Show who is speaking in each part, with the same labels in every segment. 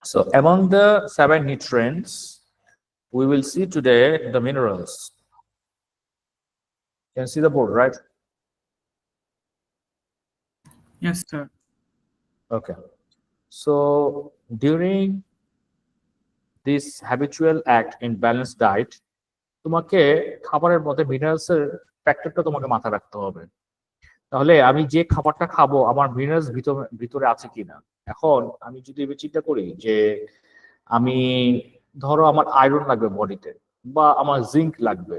Speaker 1: So among the 7 nutrients, we will see today the minerals. You can see the board, right?
Speaker 2: Yes, sir.
Speaker 1: Okay. So during this habitual act in balanced diet, তোমাকে খাবারের মধ্যে মিনারেলসের ফ্যাক্টরটা তোমাকে মাথায় রাখতে হবে। তাহলে আমি যে খাবারটা খাবো আমার মিনারেলস ভিতরে আছে কিনা। এখন আমি যদি এবার চিন্তা করি যে আমি ধরো আমার আয়রন লাগবে বডিতে বা আমার জিঙ্ক লাগবে,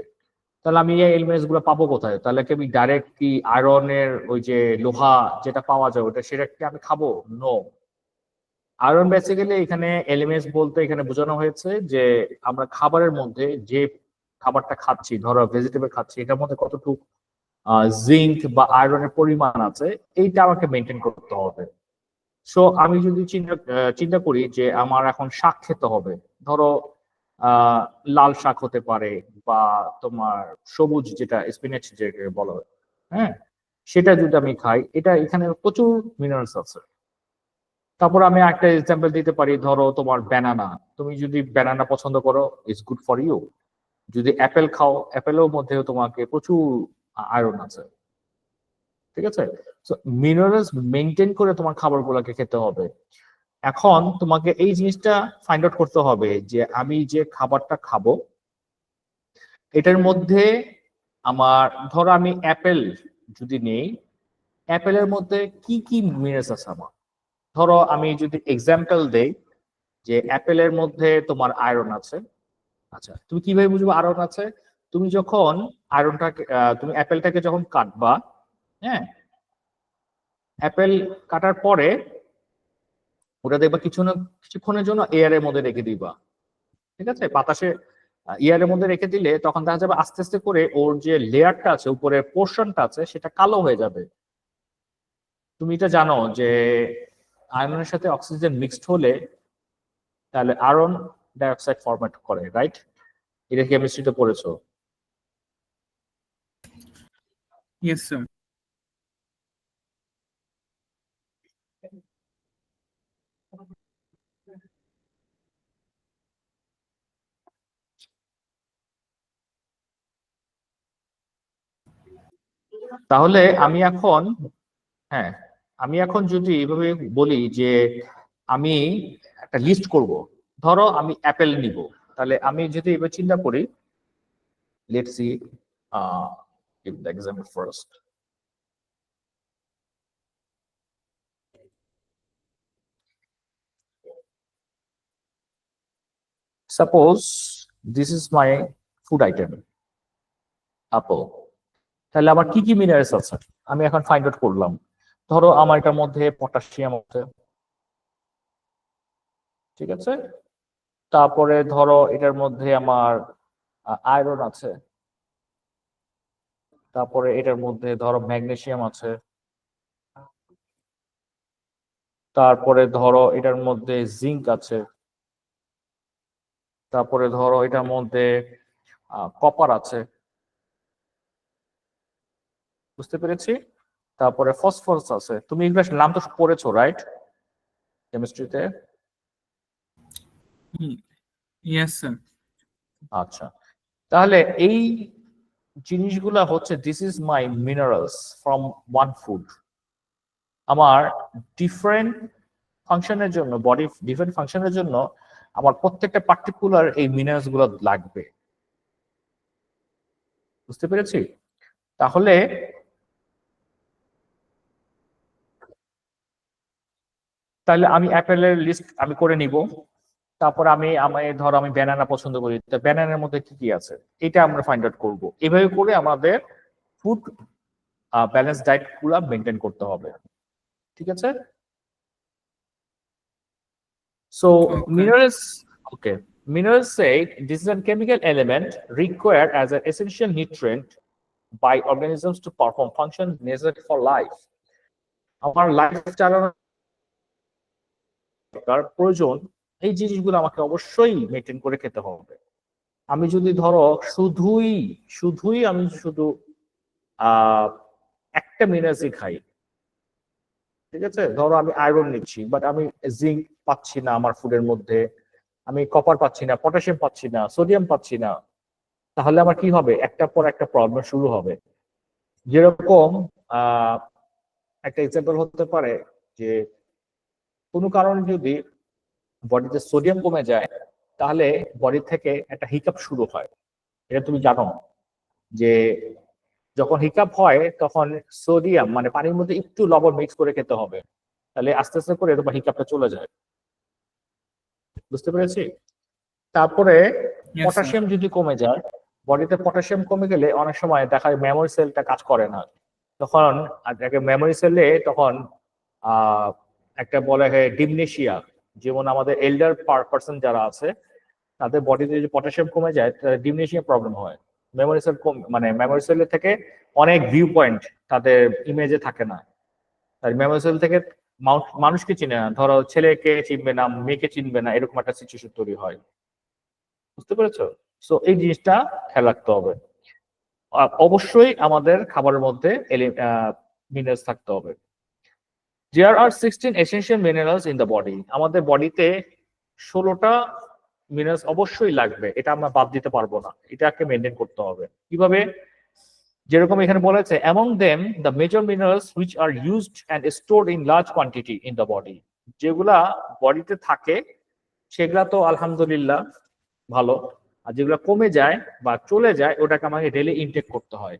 Speaker 1: তাহলে আমি এই এলিমেন্টস গুলো পাবো কোথায়? তাহলে কি আমি ডাইরেক্ট কি আয়রনের ওই যে লোহা যেটা পাওয়া যায় ওটা সেটা কি আমি খাবো? নো। আয়রন বেসিক্যালি এখানে এলিমেন্টস বলতে এখানে বোঝানো হয়েছে যে আমরা খাবারের মধ্যে যে খাবারটা খাচ্ছি, ধরো ভেজিটেবল খাচ্ছি, এটার মধ্যে কতটুকু জিঙ্ক বা আয়রনের পরিমাণ আছে এইটা আমাকে মেনটেন করতে হবে। সো আমি যদি চিন্তা করি যে আমার এখন শাক খেতে হবে, ধরো লাল শাক হতে পারে বা তোমার সবুজ যেটা স্পিনাচ যেটা বলো, হ্যাঁ, সেটা যদি আমি খাই, এটা এখানে প্রচুর মিনারেলস আছে। তারপর আমি একটা এক্সাম্পল দিতে পারি, ধরো তোমার ব্যানানা, তুমি যদি ব্যানানা পছন্দ করো, ইটস গুড ফর ইউ। যদি অ্যাপেল খাও, অ্যাপেলের মধ্যেও তোমাকে প্রচুর আয়রন আছে। ঠিক আছে? সো মিনারেলস মেনটেন করে তোমার খাবারগুলোকে খেতে হবে। এখন তোমাকে এই জিনিসটা ফাইন্ড আউট করতে হবে যে আমি যে খাবারটা খাবো এটার মধ্যে আমার, ধরো আমি অ্যাপেল যদি নেই, অ্যাপেলের মধ্যে কি কি মিনারেলস আছে আমার। ধরো আমি যদি এক্সাম্পল দেই যে অ্যাপেলের মধ্যে তোমার আয়রন আছে। আচ্ছা, তুমি কিভাবে বুঝবো আয়রন আছে? তুমি যখন আয়রনটাকে তুমি অ্যাপেলটাকে যখন কাটবা, হ্যাঁ, অ্যাপেল কাটার পরে ওটা দেখবা কিছুক্ষণের জন্য এয়ারের মধ্যে রেখে দিবা। ঠিক আছে? বাতাসে এয়ারের মধ্যে রেখে দিলে তখন দেখা যাবে আস্তে আস্তে করে ওর যে লেয়ারটা আছে, উপরের পোর্শনটা আছে, সেটা কালো হয়ে যাবে। তুমি এটা জানো যে আয়রনের সাথে অক্সিজেন মিক্সড হলে তাহলে আয়রন ডাইঅক্সাইড ফরমেট করে, রাইট? এটা কেমিস্ট্রিতে পড়েছো।
Speaker 2: Yes, sir.
Speaker 1: তাহলে আমি এখন, হ্যাঁ, আমি এখন যদি এভাবে বলি যে আমি একটা লিস্ট করব, ধরো আমি অ্যাপেল নিব, তাহলে আমি যদি এবার চিন্তা করি, let's see, give the example first. Suppose this is my food item, apple. তাহলে আমার কি কি মিনারেলস আছে আমি এখন ফাইন্ড আউট করলাম। ধরো আমার এটার মধ্যে পটাশিয়াম আছে, ঠিক আছে। তারপরে ধরো এটার মধ্যে আমার আয়রন আছে। তারপরে এটার মধ্যে ধরো ম্যাগনেসিয়াম আছে। তারপরে ধরো এটার মধ্যে জিঙ্ক আছে। তারপরে ধরো এটার মধ্যে কপার আছে। বুঝতে পেরেছি? তারপরে ফসফরাস আছে। তুমি এগুলো নাম তো পড়েছো, রাইট, কেমিস্ট্রিতে?
Speaker 2: Yes, sir.
Speaker 1: আচ্ছা, তাহলে এই জিনিসগুলা হচ্ছে this is my minerals from one food. আমার ডিফারেন্ট ফাংশনের জন্য, বডি ডিফারেন্ট ফাংশনের জন্য আমার প্রত্যেকটা পার্টিকুলার এই মিনারেলস গুলো লাগবে। বুঝতে পেরেছি? তাহলে তাহলে আমি অ্যাপেলের লিস্ট আমি করে নিব। তারপর ধরো আমি ব্যানানা পছন্দ করি, তো ব্যানানার মধ্যে কি কি আছে এটা আমরা ফাইন্ড আউট করবো। এভাবে করে আমাদের ফুড ব্যালেন্স ডায়েট গুলা মেনটেন করতে হবে। ঠিক আছে? So
Speaker 2: Okay.
Speaker 1: Minerals, okay, minerals say this is a chemical element required as an essential nutrient by organisms to perform functions necessary for life. আমার লাইফ চালানোর দরকার প্রয়োজন এই জিনিসগুলো আমাকে অবশ্যই মেনটেন করে খেতে হবে। আমি যদি ধরো শুধুই শুধুই আমি শুধু আহ একটা মিনারেলসই খাই, ঠিক আছে, ধরো আমি আয়রন নিচ্ছি বাট আমি জিঙ্ক পাচ্ছি না আমার ফুডের মধ্যে, আমি কপার পাচ্ছি না, পটাশিয়াম পাচ্ছি না, সোডিয়াম পাচ্ছি না, তাহলে আমার কি হবে, একটা পর একটা প্রবলেম শুরু হবে। যেরকম আহ একটা এক্সাম্পল হতে পারে যে কোনো কারণে যদি বডিতে সোডিয়াম কমে যায় তাহলে বডি থেকে একটা হিকাপ শুরু হয়। এটা তুমি জানো যে যখন হিকাপ হয় তখন সোডিয়াম মানে পানির মধ্যে একটু লবণ মিক্স করে খেতে হবে, তাহলে আস্তে আস্তে করে তোমার হিকাপটা চলে যায়। বুঝতে পেরেছি? তারপরে
Speaker 2: Yes, sir.
Speaker 1: পটাশিয়াম যদি কমে যায়, বডিতে পটাশিয়াম কমে গেলে অনেক সময় দেখা যায় মেমোরি সেলটা কাজ করে না, তখন মেমোরি সেলে তখন আহ একটা বলা হয় ডিমনেশিয়া। যেমন আমাদের এল্ডার পার্সন যারা আছে তাদের বডিতে যদি পটাশিয়াম কমে যায় ডিমনেশিয়া প্রবলেম হয়। মেমোরি সেল কম মানে মেমোরি সেলের থেকে অনেক ভিউ পয়েন্ট তাদের ইমেজে থাকে না, আর মেমোরি সেল থেকে মানুষকে চিনে না, ধরো ছেলেকে চিনবে না, মেয়েকে চিনবে না, এরকম একটা সিচুয়েশন তৈরি হয়। বুঝতে পেরেছো? সো এই জিনিসটা খেয়াল রাখতে হবে। অবশ্যই আমাদের খাবারের মধ্যে মিনারেলস থাকতে হবে। There are 16 essential minerals in the body. আমাদের বডিতে 16টা মিনারেলস অবশ্যই লাগবে, এটা আমরা বাদ দিতে পারবো না, এটাকে মেনটেন করতে হবে। কিভাবে? যেরকম এখানে বলেছে among them the major minerals which are used and stored in large quantity in the body, যেগুলা বডিতে থাকে সেগুলা তো আলহামদুলিল্লাহ ভালো, আর যেগুলো কমে যায় বা চলে যায় ওটাকে আমাকে ডেইলি ইনটেক করতে হয়।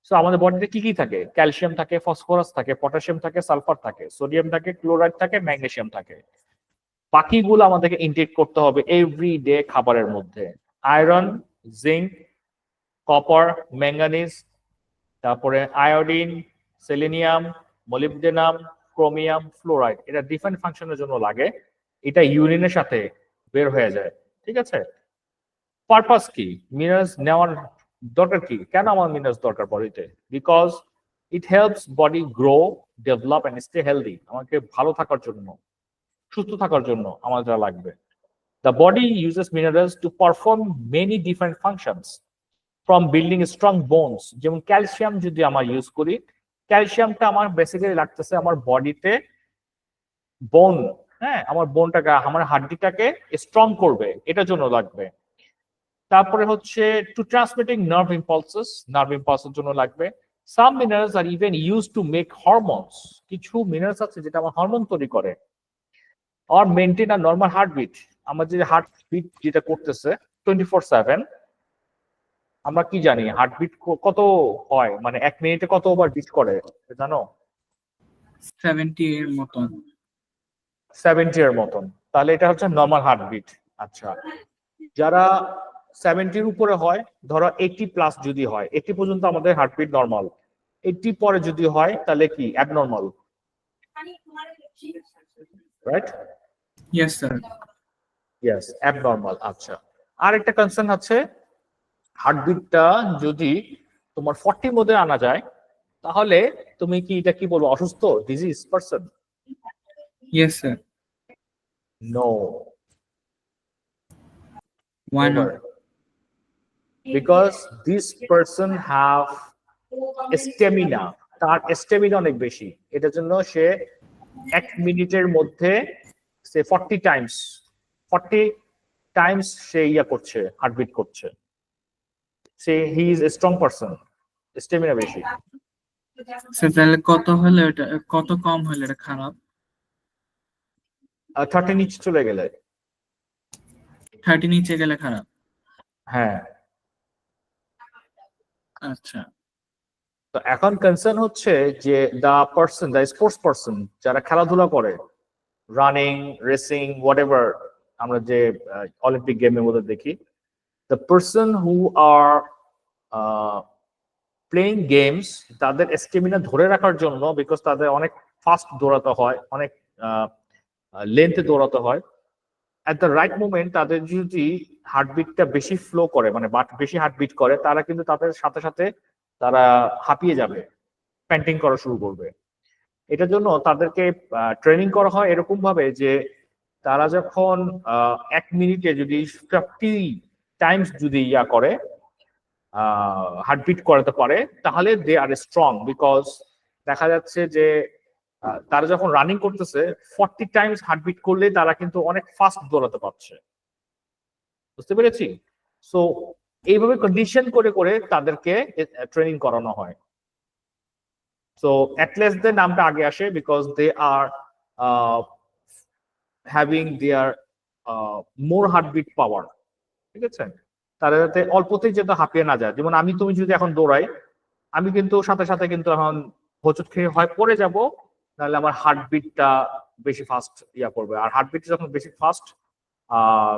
Speaker 1: সো আমাদের বডিতে কি কি থাকে? ক্যালসিয়াম থাকে, ফসফরাস থাকে, পটাশিয়াম থাকে, সালফার থাকে, সোডিয়াম থাকে, ক্লোরাইড থাকে, ম্যাগনেসিয়াম থাকে। বাকিগুলো আমাদেরকে ইনটেক করতে হবে এভরি ডে খাবারের মধ্যে। আয়রন, জিঙ্ক, কপার, ম্যাঙ্গানিজ, তারপরে iodine, selenium, molybdenum, chromium, fluoride, এটা ডিফারেন্ট ফাংশনের জন্য লাগে। এটা ইউরিনের সাথে বের হয়ে যায়। ঠিক আছে? পারপাস কি মিনারেলস নেওয়ার দরকার কি, কেন আমার মিনারেলস দরকার বডিতে? Because it helps body grow, develop and stay healthy. আমাকে ভালো থাকার জন্য, সুস্থ থাকার জন্য আমার যা লাগবে। The body uses minerals to perform many different functions from building strong bones. যেমন ক্যালসিয়াম যদি আমরা ইউজ করি, ক্যালসিয়ামটা আমার বেসিক্যালি লাগতেছে আমার বডিতে বোন, হ্যাঁ, আমার বোনটাকে আমার হাড্ডিটাকে স্ট্রং করবে, এটার জন্য লাগবে। তারপরে হচ্ছে টু ট্রান্সমিটিং নার্ভ ইম্পালসের জন্য লাগবে। সাম মিনারেলস আর even use to make hormones, কিছু মিনারেলস আছে যেটা আমার হরমোন তৈরি করে। আর মেনটেন আর নর্মাল হার্টবিট, আমার যে হার্টবিট যেটা করতেছে 24/7, আমরা কি জানি হার্টবিট কত হয়, মানে 1 মিনিটে কতবার বিট করে জানো?
Speaker 2: 70 এর মতন।
Speaker 1: 70 এর মতন। তাহলে এটা হচ্ছে নর্মাল হার্টবিট। আচ্ছা, যারা 70-র উপরে হয়, ধরো 80+ যদি হয়, 80 পর্যন্ত আমাদের হার্টবিট নর্মাল, 80 পরে যদি হয় তাহলে কি abnormal, right?
Speaker 2: Yes, sir.
Speaker 1: Yes, abnormal. আচ্ছা, আর একটা কনসার্ন আছে, হার্টবিটটা যদি তোমার 40 মধ্যে আনা যায় তাহলে তুমি কি এটা কি বলবো, অসুস্থ, disease person?
Speaker 2: Yes, sir.
Speaker 1: No,
Speaker 2: Why not?
Speaker 1: Because this person have stamina, তার স্টেমিনা অনেক বেশি, এটার জন্য সে 1 মিনিটের মধ্যে সে 40 টাইমস সে ইয়া করছে, হার্টবিট করছে। সে he is a strong person, stamina বেশি।
Speaker 2: স্যার তাহলে কত হলে এটা, কত কম হলে এটা খারাপ?
Speaker 1: 30 নিচে চলে গেলে।
Speaker 2: 30 নিচে গেলে খারাপ?
Speaker 1: হ্যাঁ।
Speaker 2: আচ্ছা।
Speaker 1: তো এখন কনসার্ন হচ্ছে যে দ্য স্পোর্টস পারসন, যারা খেলাধুলা করে, রানিং, রেসিং, হোয়াটএভার, আমরা যে অলিম্পিক গেমের মধ্যে দেখি, the person who are playing games, তাদের স্টেমিনা ধরে রাখার জন্য, বিকজ তাদের অনেক ফাস্ট দৌড়াতে হয়, অনেক লেন্থে দৌড়াতে হয়, অ্যাট দ্য রাইট মোমেন্ট তাদের যদি হার্টবিটটা বেশি ফ্লো করে, মানে বেশি হার্টবিট করে, তারা কিন্তু তাদের সাথে সাথে তারা হাঁপিয়ে যাবে, প্যান্টিং করা শুরু করবে। এটার জন্য তাদেরকে ট্রেনিং করা হয় এরকম ভাবে যে তারা যখন 1 মিনিটে যদি 50 টাইমস যদি ইয়া করে, হার্টবিট করাতে পারে, তাহলে দে আর স্ট্রং। বিকজ দেখা যাচ্ছে যে তারা যখন রানিং করতেছে 40 টাইমস হার্টবিট করলে তারা কিন্তু অনেক ফাস্ট দৌড়াতে পারছে, বুঝতে পেরেছি? সো এইভাবে কন্ডিশন করে করে তাদেরকে ট্রেনিং করানো হয়। সো অ্যাথলেটসদের নামটা আগে আসে because they are having their more heartbeat power, ঠিক আছে? তারা যাতে অল্পতেই যাতে হাঁপিয়ে না যায়। যেমন আমি তুমি যদি এখন দৌড়াই, আমি কিন্তু সাথে সাথে কিন্তু এখন হোঁচট খেয়ে হয় পড়ে যাব, নাহলে আমার হার্টবিটটা বেশি ফাস্ট করবে। আর হার্টবিট যখন বেশি ফাস্ট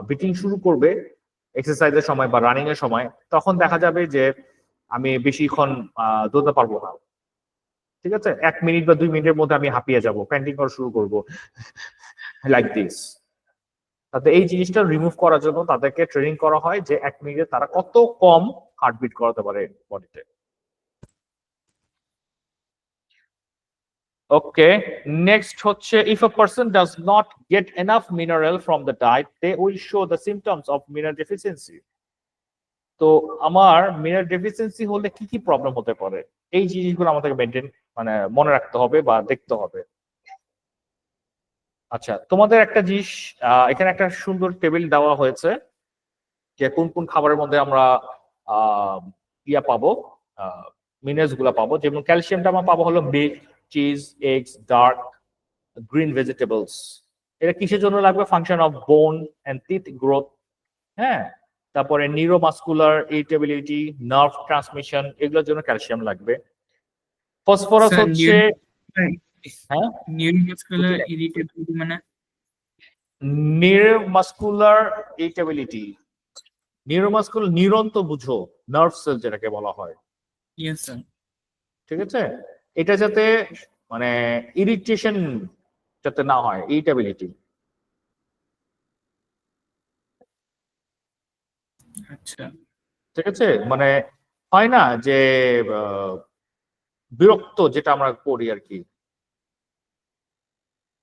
Speaker 1: বিটিং শুরু করবে এক্সারসাইজের সময় বা রানিং এর সময়, তখন দেখা যাবে যে আমি বেশিক্ষণ দৌড়তে পারবো না, ঠিক আছে? 1 মিনিট বা 2 মিনিটের মধ্যে আমি হাঁপিয়ে যাব, প্যান্টিং করা শুরু করবো লাইক দিস। তাতে এই জিনিসটা রিমুভ করার জন্য তাদেরকে ট্রেনিং করা হয় যে 1 মিনিটে তারা কত কম হার্টবিট করাতে পারে বডিতে। ওকে, নেক্সট হচ্ছে if a person does not get enough mineral from the diet they will show the symptoms of mineral deficiency. তো আমার মিনারেল ডেফিসিয়েন্সি হলে কি কি প্রবলেম হতে পারে, এই জিনিসগুলো আমাদেরকে মেনটেন মানে মনে রাখতে হবে বা দেখতে হবে। আচ্ছা, তোমাদের একটা জিনিস এখানে একটা সুন্দর টেবিল দেওয়া হয়েছে যে কোন কোন খাবারের মধ্যে আমরা পাবো, মিনারেলস গুলা পাবো। যেমন ক্যালসিয়ামটা আমরা পাবো হলো milk, cheese, eggs, dark green vegetables. এটা কিসের জন্য লাগবে? Function of bone and teeth growth, হ্যাঁ। তারপরে নিউরোমাস্কুলার ইরিটেবিলিটি, নার্ভ ট্রান্সমিশন, এগুলোর জন্য ক্যালসিয়াম লাগবে। ফসফরাস হচ্ছে হ্যাঁ
Speaker 2: নিউরোমাস্কুলার ইরিটেবিলিটি মানে
Speaker 1: নিউরোমাস্কুলার ইরিটেবিলিটি, নিউরোমাস্কুলার নিউরন তো বুঝো, নার্ভ সেল যেটাকে বলা হয়,
Speaker 2: ইয়েস স্যার।
Speaker 1: ঠিক আছে? এটা যাতে মানে ইরিটেশন যাতে না হয়, ইরিটেবিলিটি।
Speaker 2: আচ্ছা,
Speaker 1: ঠিক আছে, মানে হয় না যে বিরক্ত যেটা আমরা করি আর কি,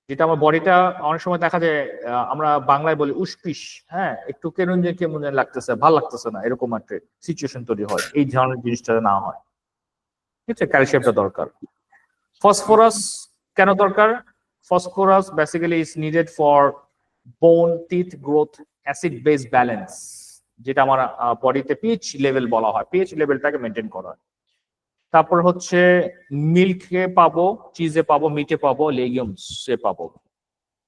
Speaker 1: যেটা আমার বডিটা অনেক সময় দেখা যায় আমরা বাংলায় বলি উষ্পিস, হ্যাঁ, একটু কেমন কেমন লাগতেছে, ভালো লাগতেছে না, এরকম একটা সিচুয়েশন তৈরি হয়। এই ধরনের জিনিসটা না হয়, ঠিক আছে? ক্যালসিয়ামটা দরকার। ফসফরাস কেন দরকার? Phosphorus basically is needed for bone teeth growth, acid base balance, যেটা আমার বডিতে পিএইচ লেভেল বলা হয়, পিএইচ লেভেলটাকে মেনটেন করা। তারপর হচ্ছে মিল্কে পাবো, চিজে পাবো, মিটে পাবো, লেগিউমসে পাবো।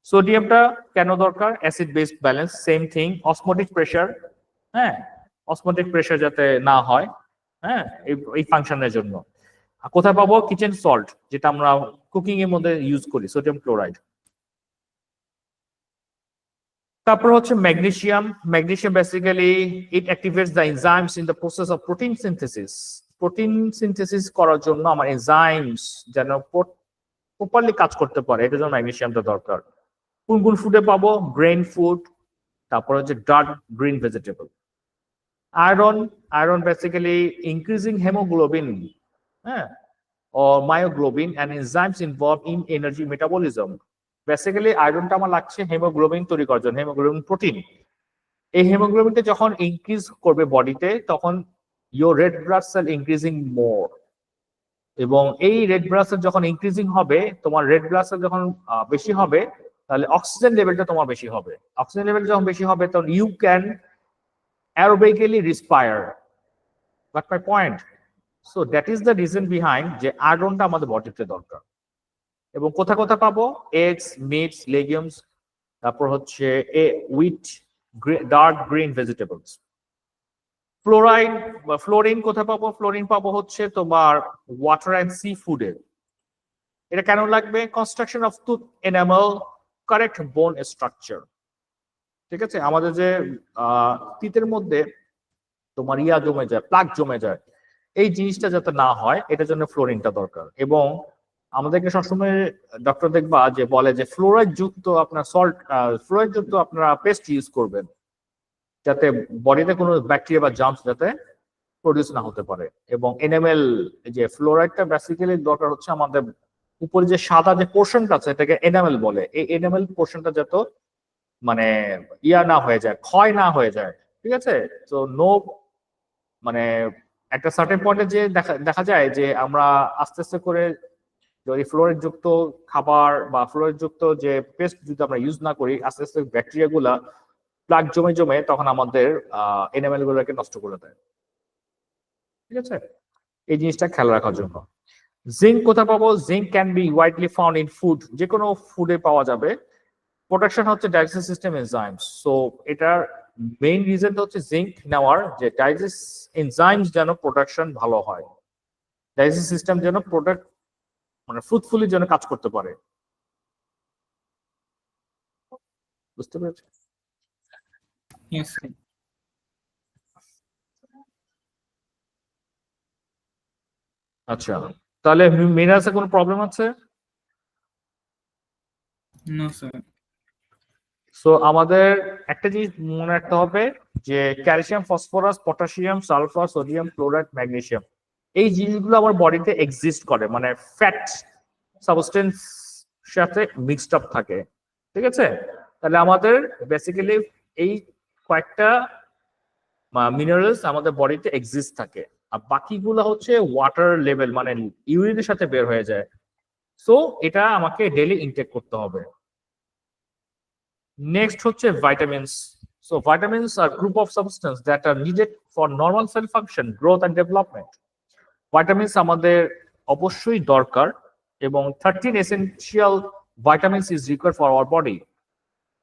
Speaker 1: সোডিয়ামটা কেন দরকার? Acid base balance, same thing. Osmotic pressure, হ্যাঁ, অসমোটিক প্রেসার যাতে না হয়, হ্যাঁ, এই ফাংশনের জন্য। কোথায় পাবো? কিচেন সল্ট, যেটা আমরা কুকিং এর মধ্যে ইউজ করি, সোডিয়াম ক্লোরাইড। তারপর হচ্ছে magnesium. Magnesium basically it activates the enzymes in the process of protein synthesis. Protein synthesis করার জন্য আমার এনজাইমস যেন প্রপারলি কাজ করতে পারে, এটার জন্য ম্যাগনেসিয়ামটা দরকার। কোন কোন ফুডে পাবো? গ্রেন ফুড, তারপর হচ্ছে dark green vegetable. Iron, iron basically increasing haemoglobin, হ্যাঁ, or myoglobin and enzymes involved in energy metabolism. Basically আয়রনটা আমার লাগছে হেমোগ্লোবিন তৈরি করার জন্য, হেমোগ্লোবিন প্রোটিন। এই হেমোগ্লোবিনটা যখন ইনক্রিজ করবে বডিতে, তখন your red blood cell increasing more, এবং এই রেড ব্লাড সেল যখন ইনক্রিজিং হবে, তোমার রেড ব্লাড সেল যখন বেশি হবে, তাহলে অক্সিজেন লেভেলটা তোমার বেশি হবে। অক্সিজেন লেভেল যখন বেশি হবে, তখন you can aerobically respire. But my point, so that is the reason behind যে আয়রনটা আমাদের বডিতে দরকার। এবং কোথা কোথা পাবো? এগস, মিটস, লেগিউমস, তারপর হচ্ছে wheat, dark green vegetables. Fluoride বা ফ্লোরিন কোথায় পাবো? ফ্লোরিন পাবো হচ্ছে তোমার ওয়াটার অ্যান্ড সি ফুডে। এটা কেন লাগবে? Construction of tooth enamel, correct বোন স্ট্রাকচার, ঠিক আছে? আমাদের যে টিথের মধ্যে তোমার জমে যায়, প্লাক জমে যায়, এই জিনিসটা যাতে না হয়, এটার জন্য ফ্লোরিনটা দরকার। এবং আমাদেরকে সবসময় ডক্টর দেখবা যে বলে যে ফ্লোরাইড যুক্ত আপনার সল্ট, ফ্লোরাইড যুক্ত আপনারা পেস্ট ইউজ করবেন, যাতে বডিতে কোনো ব্যাকটেরিয়া বা জার্মস যাতে প্রডিউস না হতে পারে। এবং এনামেল, যে ফ্লোরাইডটা বেসিক্যালি দরকার হচ্ছে আমাদের উপরে যে সাদা যে পোর্শনটা আছে, এটাকে এনামেল বলে। এই এনামেল পোর্শনটা যত মানে না হয়ে যায়, ক্ষয় না হয়ে যায়, ঠিক আছে? তো নো মানে একটা সার্টেন পয়েন্টে যে দেখা যায় যে আমরা আস্তে আস্তে করে যদি ফ্লোরাইড যুক্ত খাবার বা ফ্লোরাইড যুক্ত যে পেস্ট যদি আমরা ইউজ না করি, আস্তে আস্তে ব্যাকটেরিয়া গুলা প্লাগ জমে জমে তখন আমাদের এনামেল গুলোকে নষ্ট করে দেয়। ঠিক আছে, এই জিনিসটা খেয়াল রাখার জন্য। জিঙ্ক কোথায় পাবো? Zinc can be widely found in food, যে কোনো ফুডে পাওয়া যাবে। প্রোটেকশন হচ্ছে ডাইজেস্টিভ সিস্টেম এনজাইমস। সো এটার মেইন রিজনটা হচ্ছে জিঙ্ক নেওয়ার, যে ডাইজেস্ট এনজাইমস যেন প্রোটেকশন ভালো হয়, ডাইজেস্টিভ সিস্টেম যেন প্রোটেক্ট মানে ফ্রুটফুলি যেন কাজ করতে পারে। বুঝতে পেরেছি?
Speaker 2: Yes, sir.
Speaker 1: আচ্ছা, তাহলে মিনারেলসে কোনো প্রবলেম আছে?
Speaker 2: No, sir.
Speaker 1: সো আমাদের একটা জিনিস মনে রাখতে হবে যে calcium, phosphorus, potassium, sulphur, sodium, chloride, magnesium, এই জিনিসগুলো আমার বডিতে এক্সিস্ট করে, মানে ফ্যাট সাবস্টেন্স সাথে মিক্সড আপ থাকে। ঠিক আছে, তাহলে আমাদের বেসিক্যালি এই কয়েকটা মিনারেলস আমাদের বডিতে এক্সিস্ট থাকে, আর বাকিগুলো হচ্ছে ওয়াটার লেভেল, মানে ইউরিনের সাথে বের হয়ে যায়। সো এটা আমাকে ডেইলি ইনটেক করতে হবে। নেক্সট হচ্ছে vitamins. So vitamins are group of substance that are needed for normal cell function, growth and development. Vitamins আমাদের অবশ্যই দরকার, এবং 13 essential vitamins is required for our body.